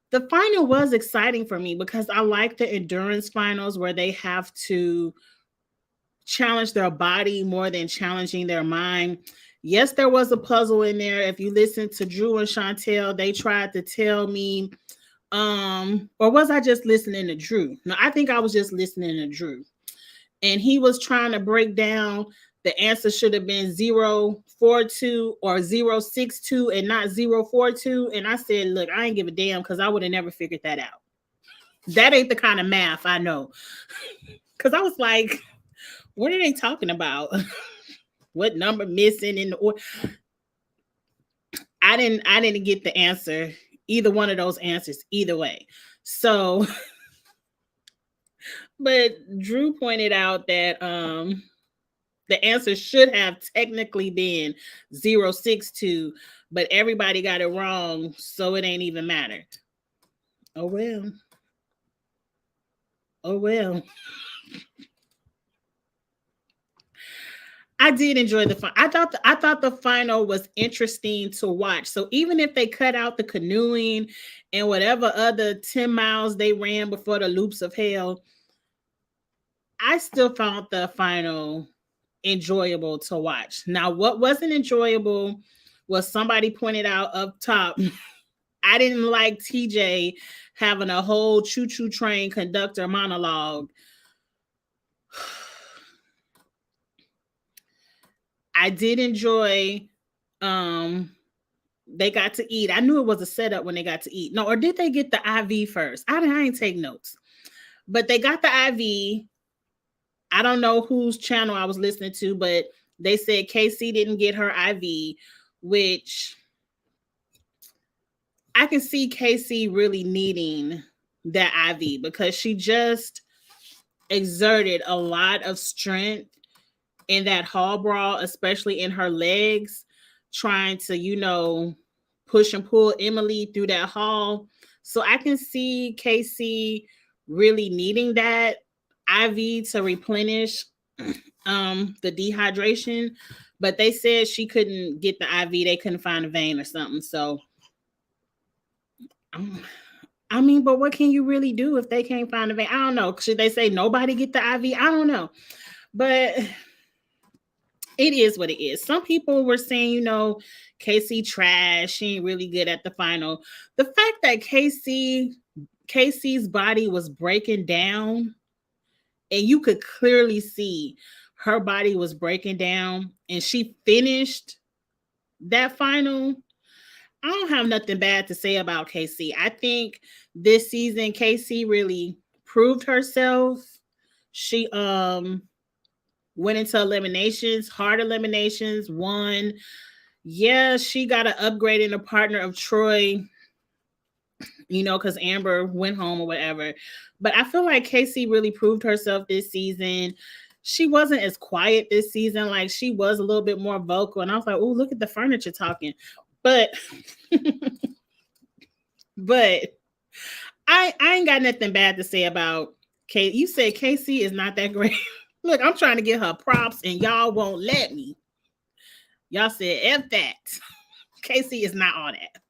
The final was exciting for me because I like the endurance finals where they have to challenge their body more than challenging their mind. Yes, there was a puzzle in there. If you listen to Drew and Chantel, they tried to tell me, or was I just listening to Drew? No, I think I was just listening to Drew. And he was trying to break down the answer should have been 042 or 062 and not 042. And I said, look, I ain't give a damn, because I would have never figured that out. That ain't the kind of math I know. Because I was like, what are they talking about? What number missing in the order? I didn't get the answer, either one of those answers, either way. So, but Drew pointed out that the answer should have technically been 062, but everybody got it wrong, so it ain't even matter. Oh well. Oh well. I did enjoy the fun. I thought the final was interesting to watch. So even if they cut out the canoeing and whatever other 10 miles they ran before the Loops of Hell, I still found the final enjoyable to watch. Now, what wasn't enjoyable was somebody pointed out up top I didn't like TJ having a whole choo-choo train conductor monologue. I did enjoy they got to eat. I knew it was a setup when they got to eat. No, or did they get the IV first? I ain't take notes. But they got the IV. I don't know whose channel I was listening to, but they said KC didn't get her IV, which I can see KC really needing that IV because she just exerted a lot of strength in that hall brawl, especially in her legs, trying to, push and pull Emily through that hall. So I can see Casey really needing that IV to replenish the dehydration. But they said she couldn't get the IV. They couldn't find a vein or something. So, I mean, but what can you really do if they can't find a vein? I don't know. Should they say nobody get the IV? I don't know. But it is what it is. Some people were saying, Casey trash. She ain't really good at the final. The fact that Casey's body was breaking down, and you could clearly see her body was breaking down, and she finished that final. I don't have nothing bad to say about Casey. I think this season Casey really proved herself. She went into eliminations, hard eliminations, won. Yeah, she got an upgrade in the partner of Troy, because Amber went home or whatever. But I feel like Casey really proved herself this season. She wasn't as quiet this season. Like, she was a little bit more vocal. And I was like, oh, look at the furniture talking. But but I ain't got nothing bad to say about Kate. You said Casey is not that great. Look, I'm trying to get her props and y'all won't let me. Y'all said F that. Casey is not all that.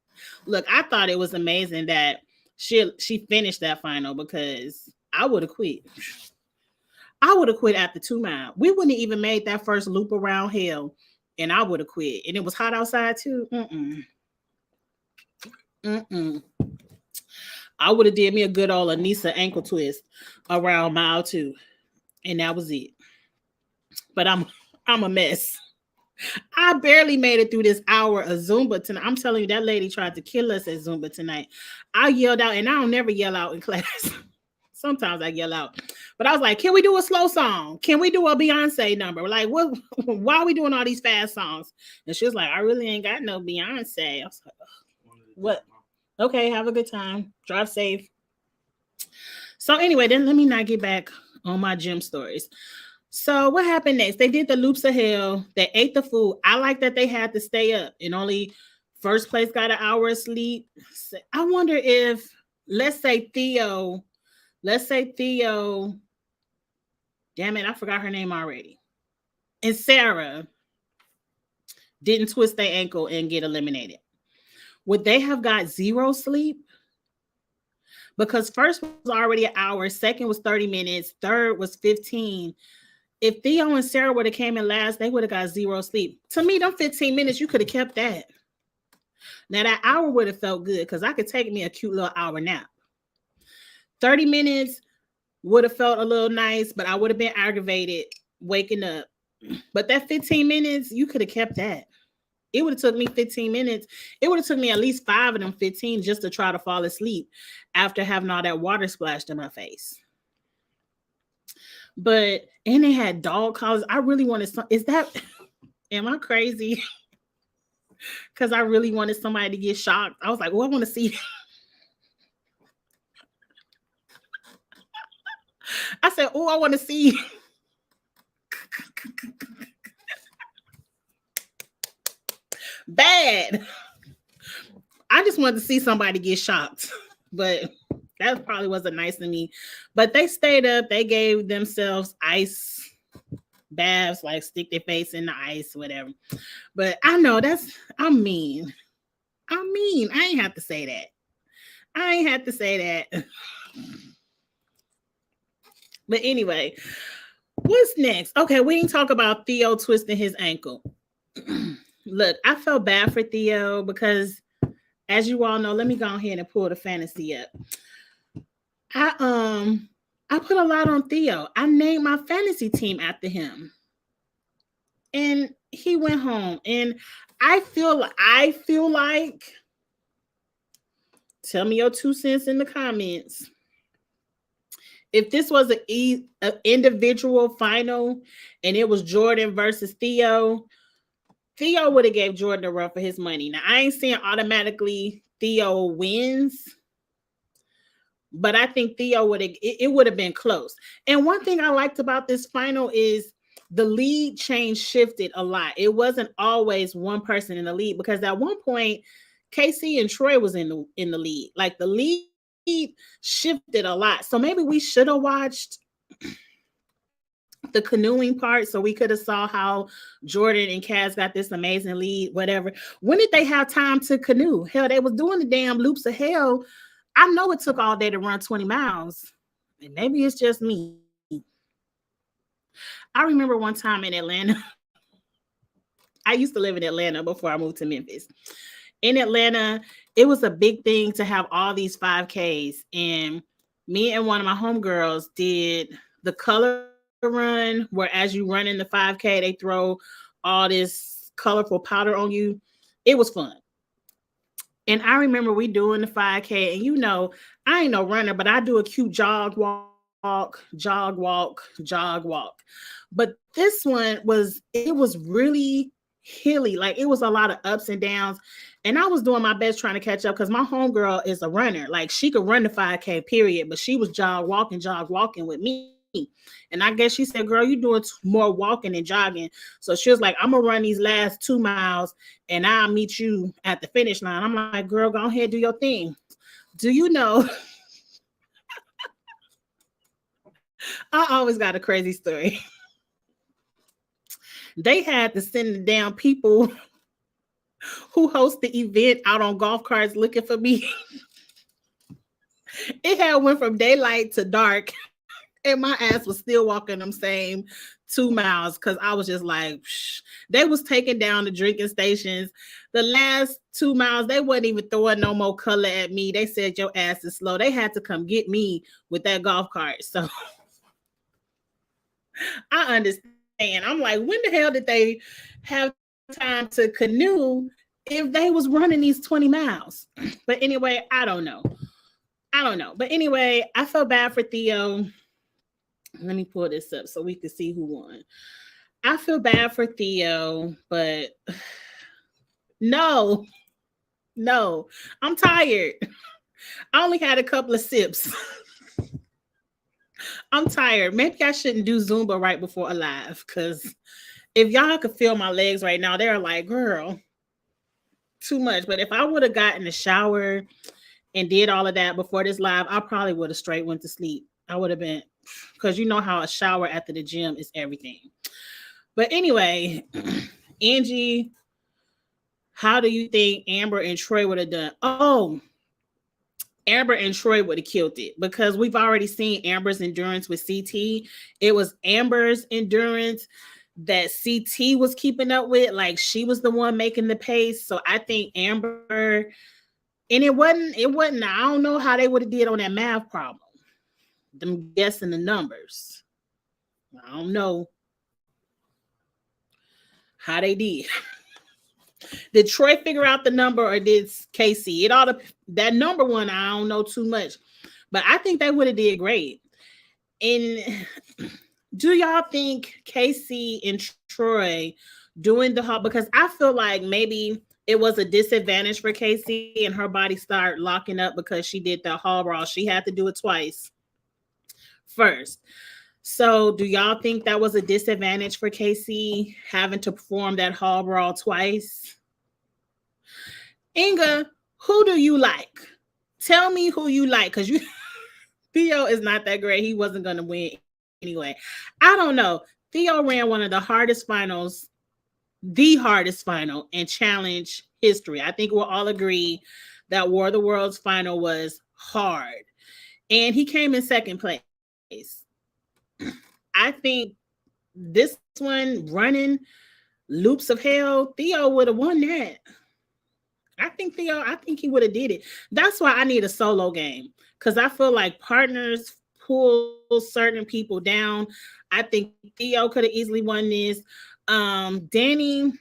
Look, I thought it was amazing that she finished that final because I would have quit. I would have quit after 2 miles. We wouldn't have even made that first loop around hell, and I would have quit. And it was hot outside too. I would have did me a good old Anissa ankle twist around mile 2, and that was it. But I'm a mess. I barely made it through this hour of Zumba tonight. I'm telling you, that lady tried to kill us at Zumba tonight. I yelled out, and I don't never yell out in class. Sometimes I yell out. But I was like, can we do a slow song? Can we do a Beyonce number? Like, what? Why are we doing all these fast songs? And she was like, I really ain't got no Beyonce. I was like, what? Okay, have a good time. Drive safe. So anyway, then let me not get back on my gym stories. So what happened next? They did the loops of hell. They ate the food. I like that they had to stay up and only first place got an hour of sleep. I wonder if, let's say Theo, damn it, I forgot her name already. And Sarah didn't twist their ankle and get eliminated. Would they have got 0 sleep? Because first was already an hour, second was 30 minutes, third was 15. If Theo and Sarah would have came in last, they would have got 0 sleep. To me, them 15 minutes, you could have kept that. Now, that hour would have felt good because I could take me a cute little hour nap. 30 minutes would have felt a little nice, but I would have been aggravated waking up. But that 15 minutes, you could have kept that. It would have took me 15 minutes. It would have took me at least 5 of them 15 just to try to fall asleep after having all that water splashed in my face. But, and they had dog collars. I really wanted some. Am I crazy? Because I really wanted somebody to get shocked. I was like, oh, I want to see. I said, oh, I want to see. Bad. I just wanted to see somebody get shocked. But that probably wasn't nice to me. But they stayed up. They gave themselves ice baths, like stick their face in the ice, whatever. But I know I'm mean. I ain't have to say that. But anyway, what's next? Okay, we didn't talk about Theo twisting his ankle. Look, I felt bad for Theo because as you all know, let me go ahead and pull the fantasy up. I I put a lot on Theo. I named my fantasy team after him. And he went home. And I feel like, tell me your 2 cents in the comments. If this was an individual final and it was Jordan versus Theo would have gave Jordan a run for his money. Now I ain't saying automatically Theo wins, but I think Theo it would have been close. And one thing I liked about this final is the lead change shifted a lot. It wasn't always one person in the lead, because at one point KC and Troy was in the lead. Like the lead shifted a lot. So maybe we should have watched the canoeing part so we could have saw how Jordan and Kaz got this amazing lead, whatever. When did they have time to canoe? Hell, they was doing the damn loops of hell. I know it took all day to run 20 miles. And maybe it's just me. I remember one time in Atlanta. I used to live in Atlanta before I moved to Memphis. In Atlanta, it was a big thing to have all these 5Ks. And me and one of my homegirls did the color run, where as you run in the 5K, they throw all this colorful powder on you. It was fun. And I remember we doing the 5K, and I ain't no runner, but I do a cute jog, walk, jog, walk, jog, walk. But this one it was really hilly. Like it was a lot of ups and downs. And I was doing my best trying to catch up because my homegirl is a runner. Like she could run the 5K period, but she was jog walking with me. And I guess she said, girl, you doing more walking than jogging. So she was like, I'm gonna run these last 2 miles and I'll meet you at the finish line. I'm like, girl, go ahead, do your thing. Do you know? I always got a crazy story. They had to send the damn people who host the event out on golf carts looking for me. It had went from daylight to dark, and my ass was still walking them same 2 miles because I was just like, psh. They was taking down the drinking stations. The last 2 miles, they wasn't even throwing no more color at me. They said your ass is slow. They had to come get me with that golf cart. So I understand. I'm like, when the hell did they have time to canoe if they was running these 20 miles? But anyway, I don't know. But anyway, I felt bad for Theo. Let me pull this up so we can see who won. I feel bad for Theo, but no, I'm tired. I only had a couple of sips. I'm tired. Maybe I shouldn't do Zumba right before a live, because if y'all could feel my legs right now, they're like, girl, too much. But if I would have gotten a shower and did all of that before this live, I probably would have straight went to sleep. I would have been, because you know how a shower after the gym is everything. But anyway, Angie, how do you think Amber and Troy would have done? Oh, Amber and Troy would have killed it, because we've already seen Amber's endurance with CT. It was Amber's endurance that CT was keeping up with. Like she was the one making the pace. So I think Amber, and it wasn't, I don't know how they would have did on that math problem. Them guessing the numbers. I don't know how they did. Did Troy figure out the number or did KC? It ought to, that number one, I don't know too much. But I think they would have did great. And do y'all think KC and Troy doing the hall, because I feel like maybe it was a disadvantage for KC and her body started locking up because she did the hall brawl. She had to do it twice first. So do y'all think that was a disadvantage for KC having to perform that hall brawl twice? Inga, who do you like? Tell me who you like, because Theo is not that great. He wasn't going to win anyway. I don't know. Theo ran one of the hardest finals, the hardest final in challenge history. I think we'll all agree that War of the Worlds final was hard. And he came in second place. I think this one, running loops of hell, Theo would have won that. I think he would have did it. That's why I need a solo game. Because I feel like partners pull certain people down. I think Theo could have easily won this. Danny,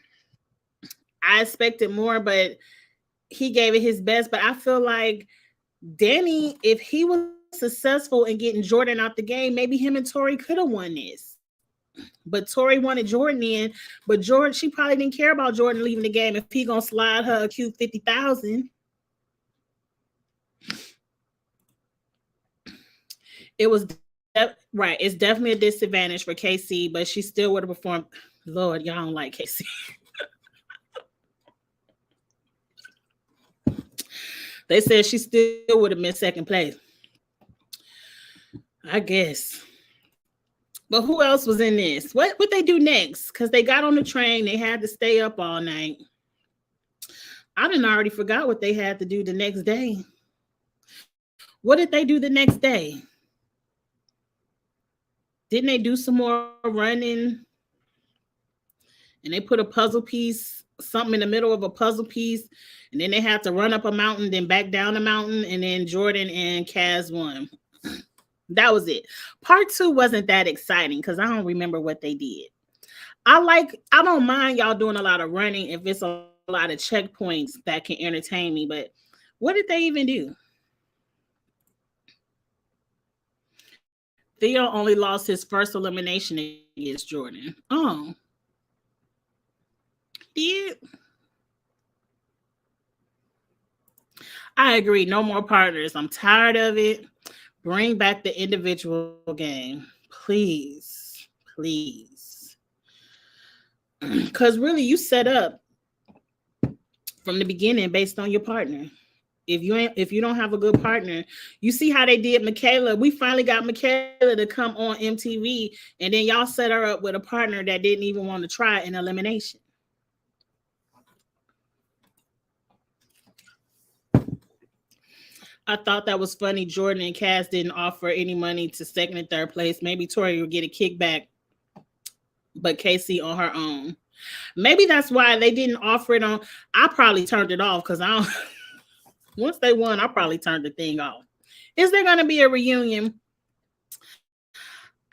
I expected more, but he gave it his best. But I feel like Danny, if he was successful in getting Jordan out the game, maybe him and Tori could have won this. But Tori wanted Jordan in, but Jordan, she probably didn't care about Jordan leaving the game if he gonna slide her a cute 50,000. It was right. It's definitely a disadvantage for KC, but she still would have performed. Lord, y'all don't like KC. They said she still would have missed second place. I guess. But who else was in this? What they do next? Because they got on the train, they had to stay up all night. I didn't already forgot what they had to do the next day. What did they do the next day? Didn't they do some more running? And they put a puzzle piece, something in the middle of a puzzle piece, and then they had to run up a mountain, then back down the mountain, and then Jordan and Kaz won. That was it. Part two wasn't that exciting because I don't remember what they did. I don't mind y'all doing a lot of running if it's a lot of checkpoints that can entertain me, but what did they even do? Theo only lost his first elimination against Jordan. Oh, did I agree? No more partners. I'm tired of it. Bring back the individual game, please, please. Because really, you set up from the beginning based on your partner. If you don't have a good partner, you see how they did Michaela. We finally got Michaela to come on MTV, and then y'all set her up with a partner that didn't even want to try an elimination. I thought that was funny. Jordan and Cass didn't offer any money to second and third place. Maybe Tori would get a kickback, but Casey on her own. Maybe that's why they didn't offer it on. I probably turned it off because I don't. Once they won, I probably turned the thing off. Is there going to be a reunion?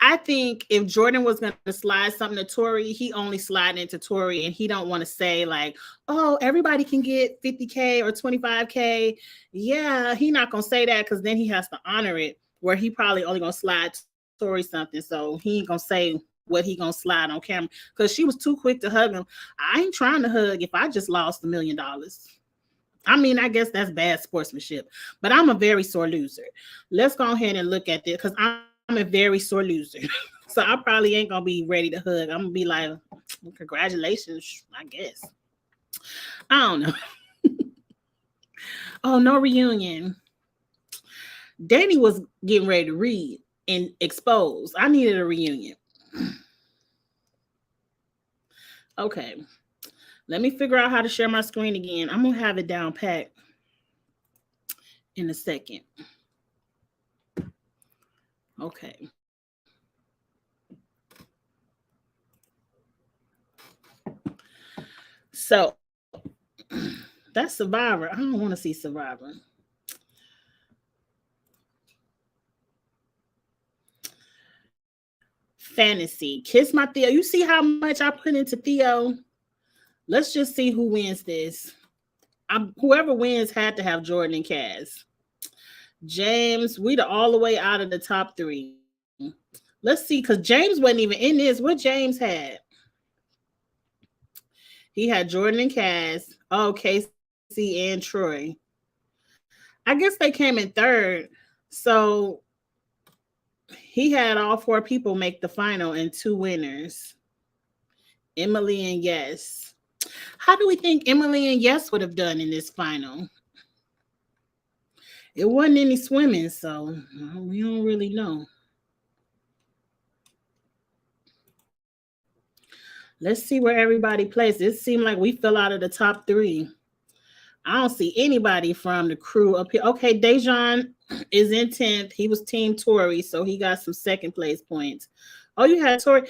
I think if Jordan was going to slide something to Tori, he only slide into Tori, and he don't want to say like, "Oh, everybody can get 50K or 25K." Yeah, he not gonna say that because then he has to honor it. Where he probably only gonna slide Tori something, so he ain't gonna say what he gonna slide on camera because she was too quick to hug him. I ain't trying to hug if I just lost $1 million. I mean, I guess that's bad sportsmanship, but I'm a very sore loser. Let's go ahead and look at this because I'm a very sore loser. So I probably ain't gonna be ready to hug. I'm gonna be like, congratulations, I guess. I don't know. Oh, no reunion. Danny was getting ready to read and expose. I needed a reunion. Okay. Let me figure out how to share my screen again. I'm gonna have it down pat in a second. Okay. So that's Survivor. I don't want to see Survivor. Fantasy. Kiss my Theo. You see how much I put into Theo? Let's just see who wins this. Whoever wins had to have Jordan and Kaz. James, we all the way out of the top three. Let's see, because James wasn't even in this. What James had? He had Jordan and Kaz. Oh, Casey and Troy. I guess they came in third. So he had all four people make the final and two winners. Emily and Yes. How do we think Emily and Yes would have done in this final? It wasn't any swimming, so we don't really know. Let's see where everybody plays. It seemed like we fell out of the top three. I don't see anybody from the crew up here. Okay, Dejan is in 10th. He was Team Tori, so he got some second place points. Oh, you had Tori.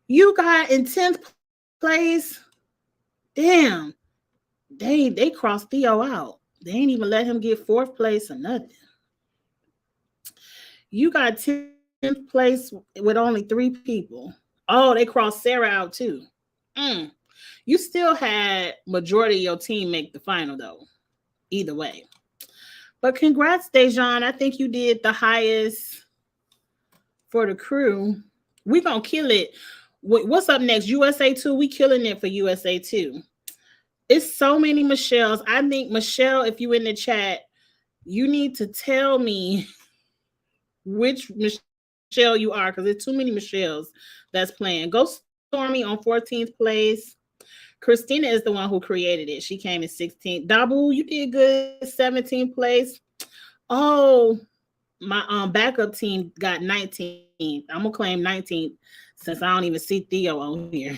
You got in 10th place. Damn. They crossed Theo out. They ain't even let him get fourth place or nothing. You got 10th place with only 3 people. Oh, they crossed Sarah out too. Mm. You still had majority of your team make the final though. Either way. But congrats, Dejan. I think you did the highest for the crew. We gonna kill it. What's up next? USA 2. We killing it for USA 2. It's so many Michelles. I think Michelle, if you in the chat, you need to tell me which Michelle you are because there's too many Michelles that's playing. Go Stormy on 14th place. Christina is the one who created it. She came in 16th. Dabu, you did good, 17th place. Oh, my backup team got 19th. I'm gonna claim 19th since I don't even see Theo on here.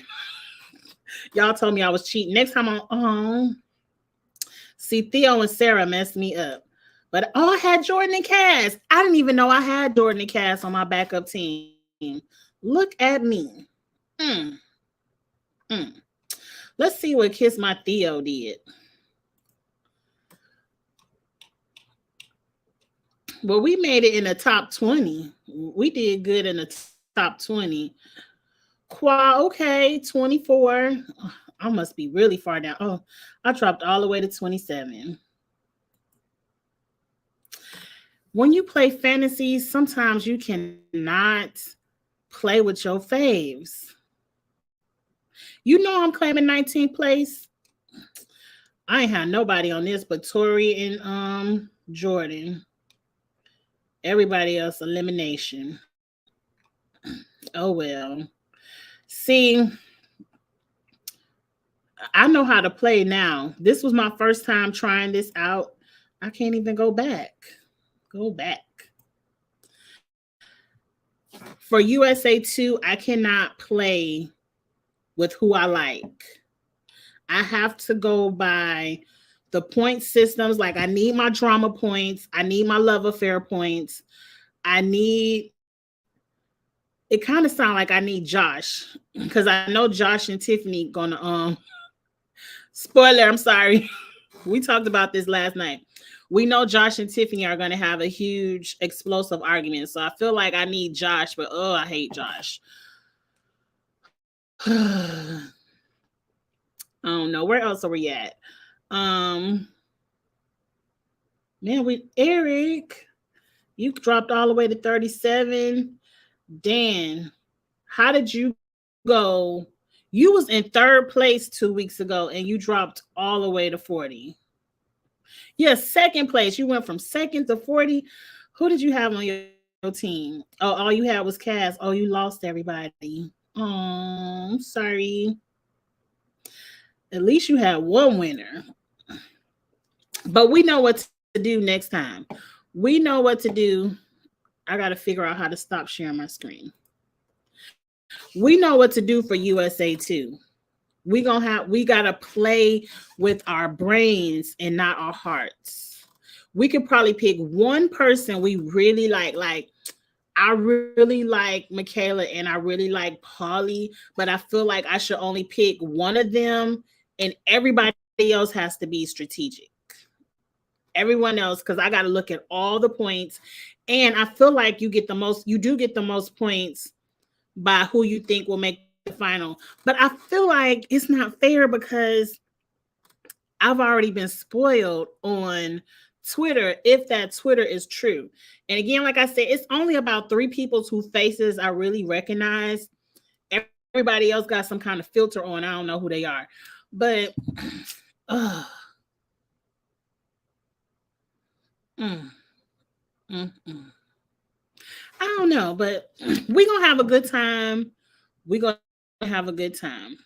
Y'all told me I was cheating. Next time I'm see Theo and Sarah messed me up. But I had Jordan and Cass. I didn't even know I had Jordan and Cass on my backup team. Look at me. Mm, mm. Let's see what Kiss My Theo did. Well, we made it in the top 20. We did good in the top 20. Okay, 24. I must be really far down. Oh, I dropped all the way to 27. When you play fantasy, sometimes you cannot play with your faves. You know I'm claiming 19th place. I ain't had nobody on this but Tori and Jordan. Everybody else elimination. Oh well. See, I know how to play now. This was my first time trying this out. I can't even go back. Go back. For USA 2, I cannot play with who I like. I have to go by the point systems. Like I need my drama points. I need my love affair points. I need it kind of sounds like I need Josh because I know Josh and Tiffany gonna spoiler, I'm sorry. We talked about this last night. We know Josh and Tiffany are going to have a huge explosive argument. So I feel like I need Josh, but I hate Josh. I don't know. Where else are we at? Man, with Eric, you dropped all the way to 37. Dan, how did you go? You was in 3rd place 2 weeks ago and you dropped all the way to 40. Yeah, 2nd place. You went from 2nd to 40. Who did you have on your team? Oh, all you had was Cass. Oh, you lost everybody. Oh, I'm sorry. At least you had one winner. But we know what to do next time. We know what to do. I got to figure out how to stop sharing my screen. We know what to do for USA 2. We gotta play with our brains and not our hearts. We could probably pick one person we really like. Like I really like Michaela and I really like Polly, but I feel like I should only pick one of them, and everybody else has to be strategic. Everyone else, because I got to look at all the points, and I feel like you do get the most points by who you think will make the final. But I feel like it's not fair because I've already been spoiled on Twitter, if that Twitter is true. And again, like I said, it's only about 3 people whose faces I really recognize. Everybody else got some kind of filter on. I don't know who they are. But uh, mm, mm. I don't know, but we're going to have a good time. We're going to have a good time.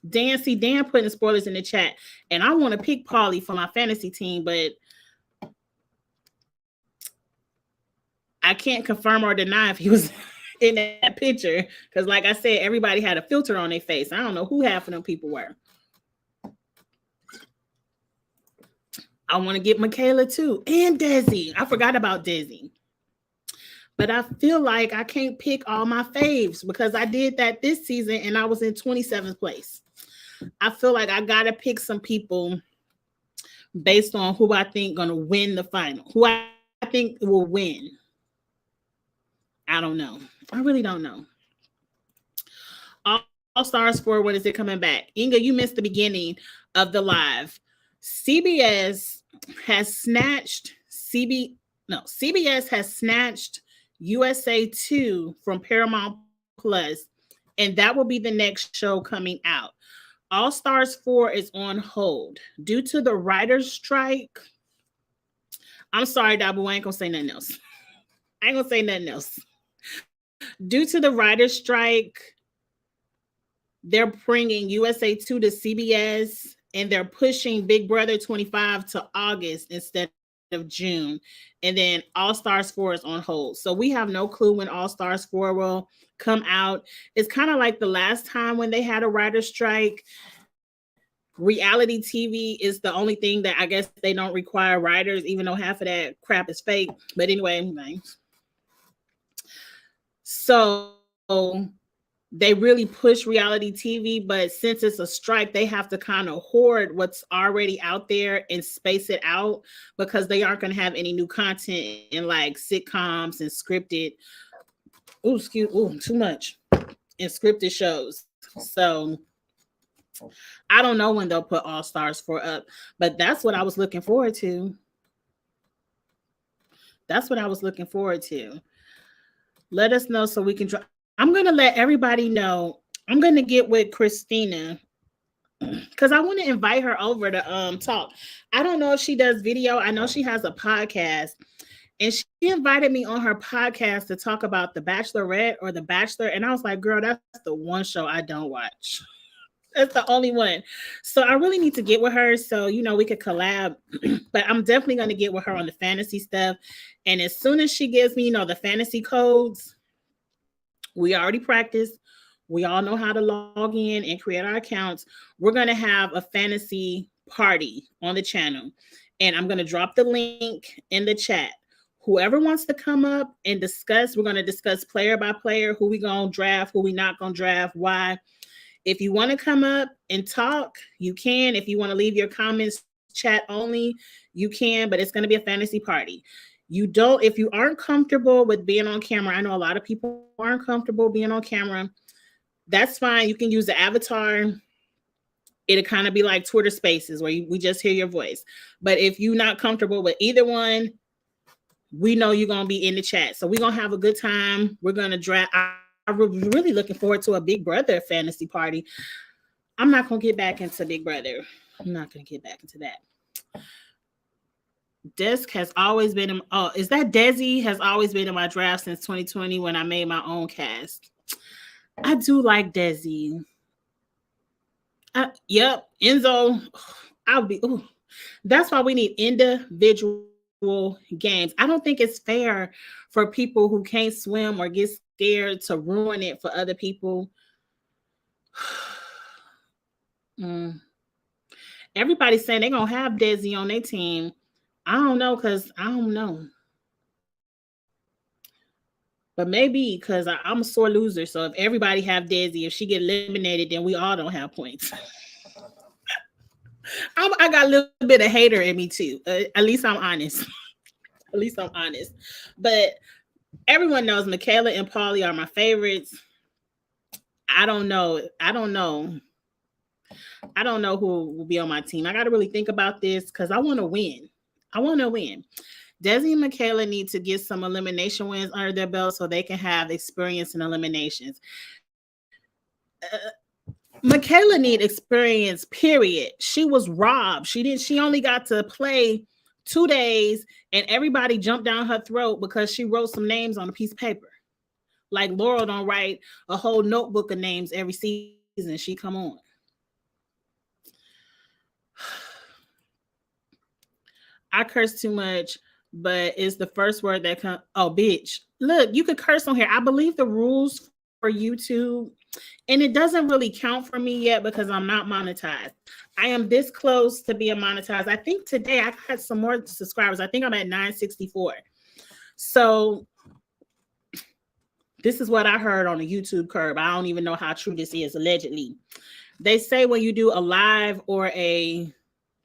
Dan putting spoilers in the chat, and I want to pick Polly for my fantasy team, but I can't confirm or deny if he was in that picture because, like I said, everybody had a filter on their face. I don't know who half of them people were. I want to get Michaela too, and Desi. I forgot about Desi. But I feel like I can't pick all my faves because I did that this season and I was in 27th place. I feel like I got to pick some people based on who I think gonna win the final. Who I think will win. I don't know. I really don't know. All Stars 4, when is it coming back? Inga, you missed the beginning of the live. CBS has snatched CBS has snatched USA 2 from Paramount Plus, and that will be the next show coming out. All Stars 4 is on hold due to the writers' strike. I'm sorry, Dabu, I ain't gonna say nothing else. I ain't gonna say nothing else. Due to the writers' strike, they're bringing USA 2 to CBS, and they're pushing Big Brother 25 to August instead of June. And then All Stars 4 is on hold. So we have no clue when All Stars 4 will come out. It's kind of like the last time when they had a writer's strike. Reality TV is the only thing that I guess they don't require writers, even though half of that crap is fake. But anyway, so they really push reality TV, but since it's a strike, they have to kind of hoard what's already out there and space it out because they aren't going to have any new content in like sitcoms and scripted. Too much. And scripted shows. So I don't know when they'll put All Stars 4 up, but that's what I was looking forward to. That's what I was looking forward to. Let us know so we can try. I'm going to let everybody know. I'm going to get with Christina because I want to invite her over to talk. I don't know if she does video. I know she has a podcast, and she invited me on her podcast to talk about The Bachelorette or The Bachelor. And I was like, girl, that's the one show I don't watch. That's the only one. So I really need to get with her so, we could collab. But I'm definitely going to get with her on the fantasy stuff. And as soon as she gives me, the fantasy codes, we already practiced. We all know how to log in and create our accounts. We're going to have a fantasy party on the channel. And I'm going to drop the link in the chat. Whoever wants to come up and discuss, we're going to discuss player by player, who we going to draft, who we not going to draft, why. If you want to come up and talk, you can. If you want to leave your comments chat only, you can, but it's going to be a fantasy party. If you aren't comfortable with being on camera, I know a lot of people aren't comfortable being on camera. That's fine. You can use the avatar. It'll kind of be like Twitter Spaces where we just hear your voice. But if you're not comfortable with either one, we know you're going to be in the chat. So we're going to have a good time. We're going to draft. I'm really looking forward to a Big Brother fantasy party. I'm not going to get back into Big Brother. I'm not going to get back into that. Desk has always been is that Desi has always been in my draft since 2020 when I made my own cast. I do like Desi. Yep, Enzo. That's why we need individual games. I don't think it's fair for people who can't swim or get scared to ruin it for other people. Everybody's saying they're going to have Desi on their team. I don't know because I don't know. But maybe because I'm a sore loser. So if everybody have Desi, if she get eliminated, then we all don't have points. I got a little bit of hater in me too. At least I'm honest. At least I'm honest. But everyone knows Michaela and Paulie are my favorites. I don't know who will be on my team. I got to really think about this because I want to win. Desi and Michaela need to get some elimination wins under their belt so they can have experience in eliminations. Michaela need experience, period. She was robbed. She only got to play 2 days and everybody jumped down her throat because she wrote some names on a piece of paper. Like Laurel don't write a whole notebook of names every season she come on. I curse too much, but it's the first word that comes. Oh, bitch. Look, you could curse on here. I believe the rules for YouTube, and it doesn't really count for me yet because I'm not monetized. I am this close to being monetized. I think today I got some more subscribers. I think I'm at 964. So this is what I heard on the YouTube curb. I don't even know how true this is, allegedly. They say when you do a live or a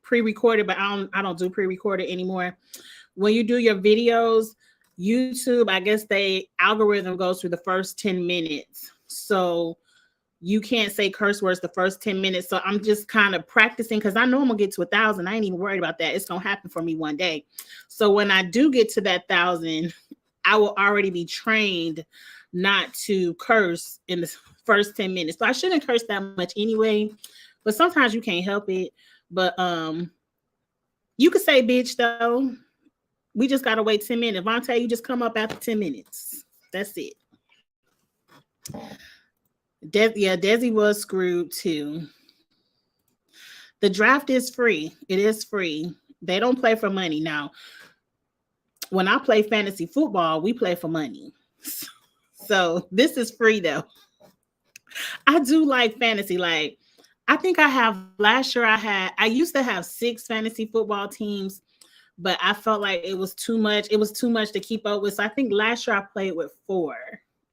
pre-recorded, but I don't do pre-recorded anymore. When you do your videos, YouTube, I guess they algorithm goes through the first 10 minutes. So you can't say curse words the first 10 minutes. So I'm just kind of practicing because I know I'm gonna get to 1,000. I ain't even worried about that. It's gonna happen for me one day. So when I do get to that 1,000, I will already be trained not to curse in the first 10 minutes. So I shouldn't curse that much anyway, but sometimes you can't help it. But you could say bitch though. We just gotta wait 10 minutes. Vontae, you just come up after 10 minutes. That's it. Desi was screwed too. The draft is free. It is free. They don't play for money. Now, when I play fantasy football, we play for money. So this is free though. I do like fantasy. Like, I think I have last year I used to have 6 fantasy football teams, but I felt like it was too much. It was too much to keep up with. So I think last year I played with 4.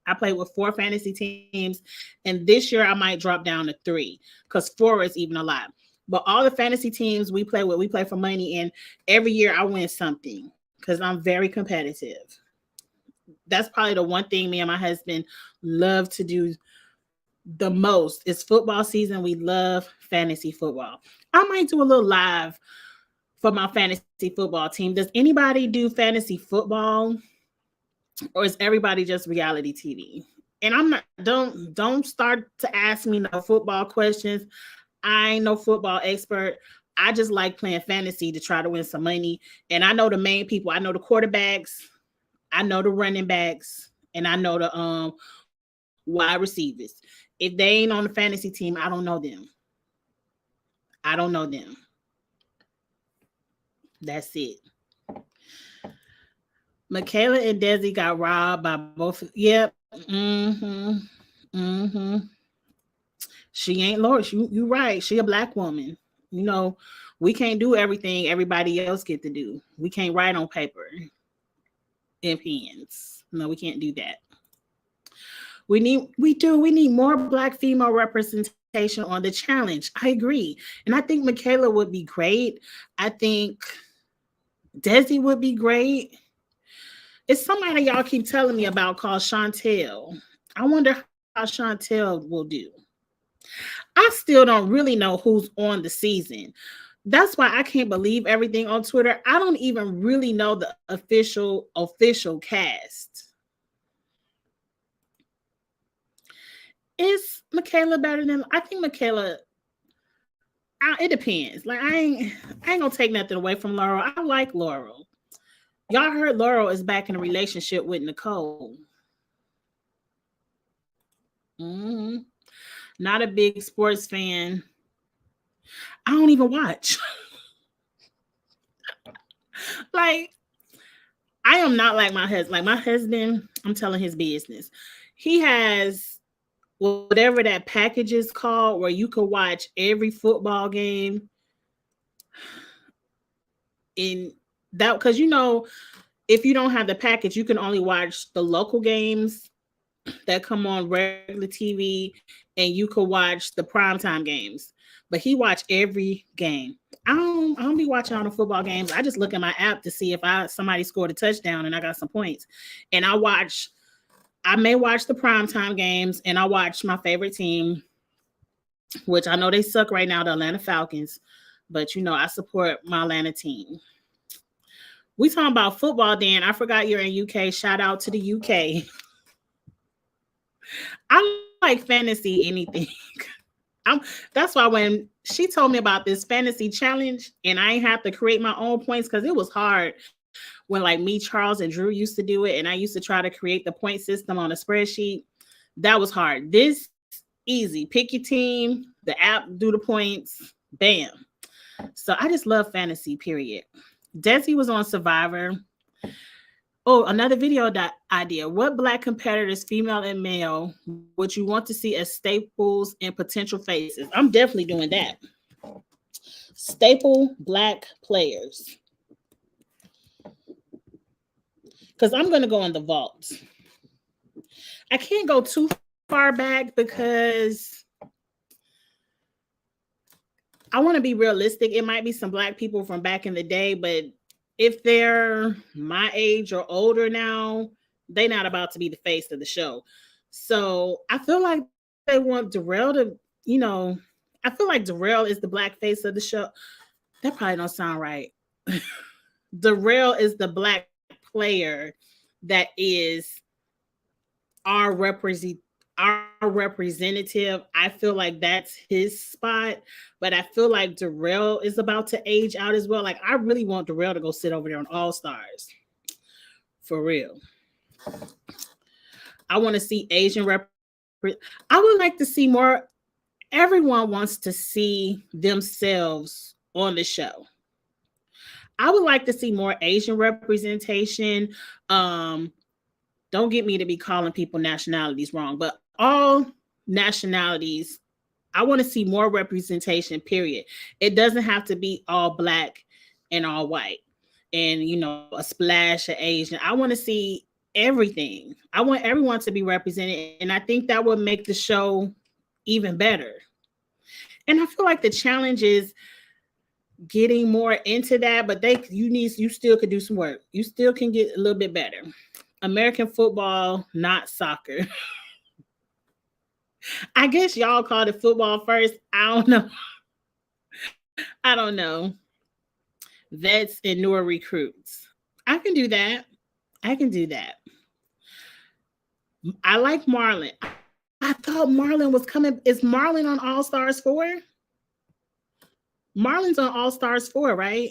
I played with 4 fantasy teams, and this year I might drop down to 3 because 4 is even a lot. But all the fantasy teams we play with, we play for money, and every year I win something because I'm very competitive. That's probably the one thing me and my husband love to do the most. It's football season. We love fantasy football. I might do a little live for my fantasy football team. Does anybody do fantasy football, or is everybody just reality TV? And I'm not, don't start to ask me no football questions. I ain't no football expert. I just like playing fantasy to try to win some money. And I know the main people. I know the quarterbacks, I know the running backs, and I know the wide receivers. If they ain't on the fantasy team, I don't know them. I don't know them. That's it. Michaela and Desi got robbed by both. Yep. Mm-hmm. Mm-hmm. She ain't Lord. You right. She a black woman. You know, we can't do everything everybody else get to do. We can't write on paper and pens. No, we can't do that. We need more black female representation on the challenge. I agree. And I think Michaela would be great. I think Desi would be great. It's somebody y'all keep telling me about called Chantel. I wonder how Chantel will do. I still don't really know who's on the season. That's why I can't believe everything on Twitter. I don't even really know the official cast. Is Michaela better than? I think Michaela. It depends. Like I ain't gonna take nothing away from Laurel. I like Laurel. Y'all heard Laurel is back in a relationship with Nicole. Mm-hmm. Not a big sports fan. I don't even watch. Like, I am not like my husband. Like my husband, I'm telling his business. He has whatever that package is called where you can watch every football game in that, because if you don't have the package, you can only watch the local games that come on regular TV, and you could watch the primetime games. But he watched every game. I don't be watching all the football games. I just look at my app to see if somebody scored a touchdown and I got some points. And I may watch the primetime games, and I watch my favorite team, which I know they suck right now, the Atlanta Falcons. But I support my Atlanta team. We talking about football, Dan. I forgot you're in UK. Shout out to the UK. I like fantasy anything. That's why when she told me about this fantasy challenge and I ain't have to create my own points, because it was hard when like me, Charles, and Drew used to do it, and I used to try to create the point system on a spreadsheet. That was hard. This easy. Pick your team, the app, do the points, bam. So I just love fantasy, period. Desi was on Survivor. Oh, another video idea. What black competitors, female and male, would you want to see as staples and potential faces? I'm definitely doing that. Staple black players. Because I'm going to go in the vault. I can't go too far back because I want to be realistic. It might be some black people from back in the day, but if they're my age or older now, they're not about to be the face of the show. So I feel like they want Darrell to, I feel like Darrell is the black face of the show. That probably don't sound right. Darrell is the black player that is our representative. I feel like that's his spot, but I feel like Darrell is about to age out as well. Like I really want Darrell to go sit over there on All Stars. For real. I want to see Asian I would like to see more. Everyone wants to see themselves on the show. I would like to see more Asian representation. Don't get me to be calling people nationalities wrong, but all nationalities, I want to see more representation, period. It doesn't have to be all black and all white and, a splash of Asian. I want to see everything. I want everyone to be represented. And I think that would make the show even better. And I feel like the challenge is getting more into that, but you still could do some work. You still can get a little bit better. American football, not soccer. I guess y'all called it football first. I don't know. I don't know. Vets and newer recruits. I can do that. I can do that. I like Marlon. I thought Marlon was coming. Is Marlon on All Stars 4? Marlon's on All Stars 4, right?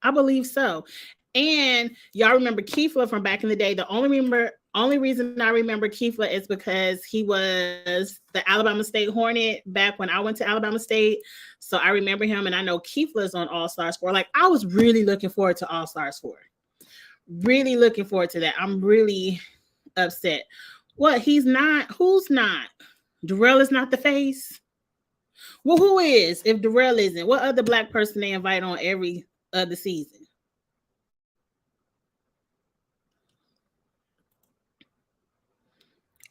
I believe so. And y'all remember Keefla from back in the day. The only reason I remember Keefla is because he was the Alabama State Hornet back when I went to Alabama State. So I remember him, and I know Keefla's on All Stars 4. Like, I was really looking forward to All Stars 4. Really looking forward to that. I'm really upset. What? He's not? Who's not? Darrell is not the face? Well, who is? If Darrell isn't, what other black person they invite on every other season?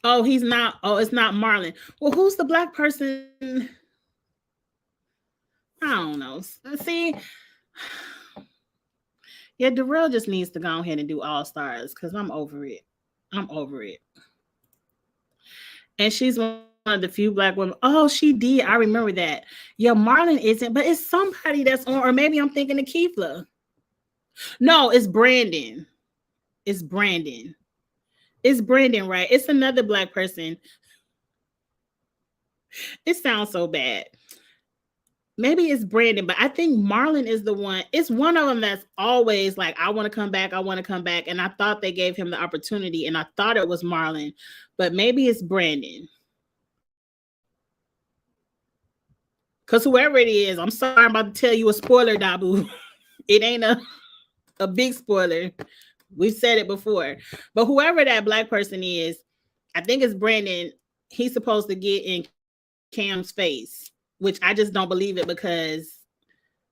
Oh, he's not. Oh, it's not Marlon. Well, who's the black person? I don't know. See, yeah, Darrell just needs to go ahead and do All Stars because I'm over it. I'm over it. And she's one of the few black women. Oh, she did. I remember that. Yeah, Marlon isn't, but it's somebody that's on, or maybe I'm thinking of Keefla. No, it's Brandon. It's Brandon. It's Brandon, right? It's another black person. It sounds so bad. Maybe it's Brandon, but I think Marlon is the one. It's one of them that's always like, I want to come back. I want to come back. And I thought they gave him the opportunity, and I thought it was Marlon, but maybe it's Brandon. Because whoever it is, I'm sorry, I'm about to tell you a spoiler, Dabu. It ain't a big spoiler. We've said it before. But whoever that black person is, I think it's Brandon. He's supposed to get in Cam's face, which I just don't believe it, because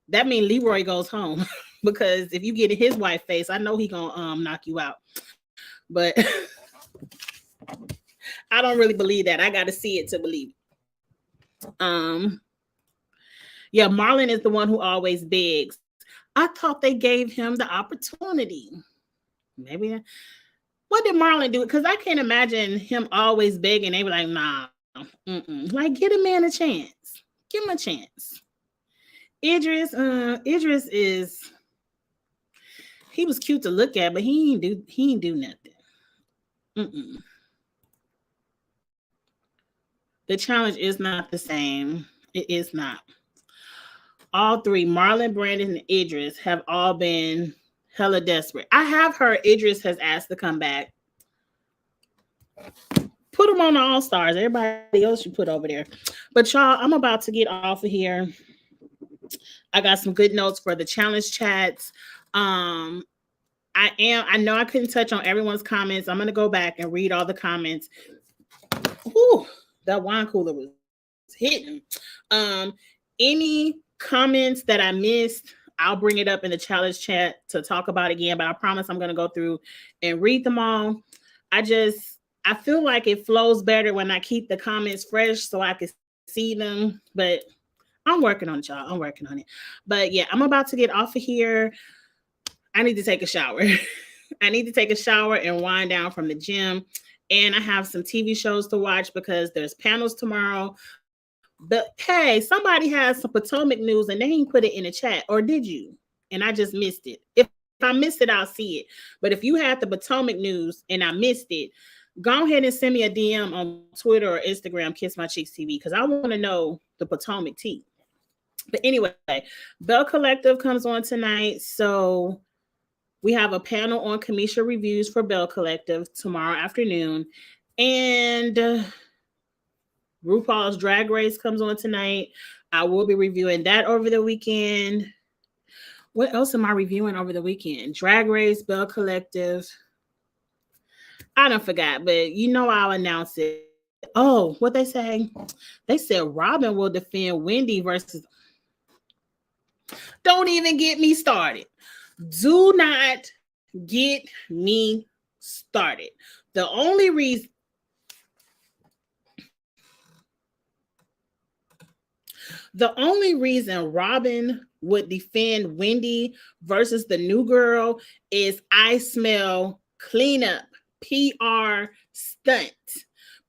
that means Leroy goes home. Because if you get in his white face, I know he gonna knock you out. But I don't really believe that. I got to see it to believe it. Yeah, Marlon is the one who always begs. I thought they gave him the opportunity. Maybe. What did Marlon do? Because I can't imagine him always begging. They were like, nah. Like, get a man a chance. Give him a chance. Idris is, he was cute to look at, but he ain't do nothing. The challenge is not the same. It is not. All three, Marlon, Brandon, and Idris, have all been hella desperate. I have heard Idris has asked to come back. Put them on the All Stars. Everybody else you put over there. But y'all, I'm about to get off of here. I got some good notes for the challenge chats. I know I couldn't touch on everyone's comments. I'm gonna go back and read all the comments. Whew, that wine cooler was hitting. Any comments that I missed, I'll bring it up in the challenge chat to talk about again, but I promise I'm gonna go through and read them all. I feel like it flows better when I keep the comments fresh so I can see them, but I'm working on it, y'all. I'm working on it. But yeah, I'm about to get off of here. I need to take a shower. I need to take a shower and wind down from the gym. And I have some TV shows to watch because there's panels tomorrow. But hey, somebody has some Potomac news and they ain't put it in the chat, or did you? And I just missed it. If I missed it, I'll see it. But if you had the Potomac news and I missed it, go ahead and send me a DM on Twitter or Instagram, Kiss My Cheeks TV, because I want to know the Potomac tea. But anyway, Bell Collective comes on tonight. So we have a panel on Kamisha reviews for Bell Collective tomorrow afternoon. And RuPaul's Drag Race comes on tonight. I will be reviewing that over the weekend. What else am I reviewing over the weekend? Drag Race, Bell Collective. I don't forgot, but you know I'll announce it. Oh, what they say? They said Robin will defend Wendy versus. Don't even get me started. Do not get me started. The only reason Robin would defend Wendy versus the new girl is I smell cleanup, PR stunt.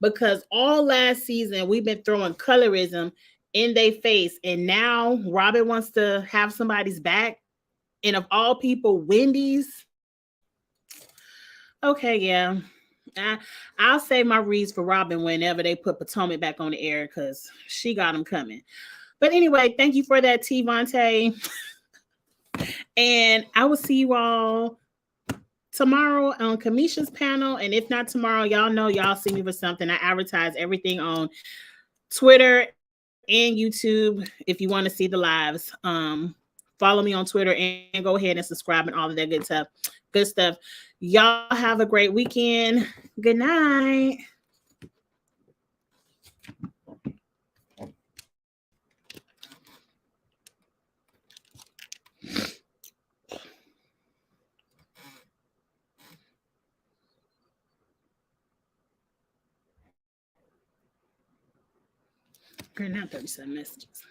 Because all last season we've been throwing colorism in their face, and now Robin wants to have somebody's back. And of all people, Wendy's. Okay, yeah. I'll save my reads for Robin whenever they put Potomac back on the air because she got them coming. But anyway, thank you for that, T. Vontae. And I will see you all tomorrow on Kamisha's panel. And if not tomorrow, y'all know y'all see me for something. I advertise everything on Twitter and YouTube if you want to see the lives. Follow me on Twitter and go ahead and subscribe and all of that good stuff. Good stuff. Y'all have a great weekend. Good night. Good night, 37 messages.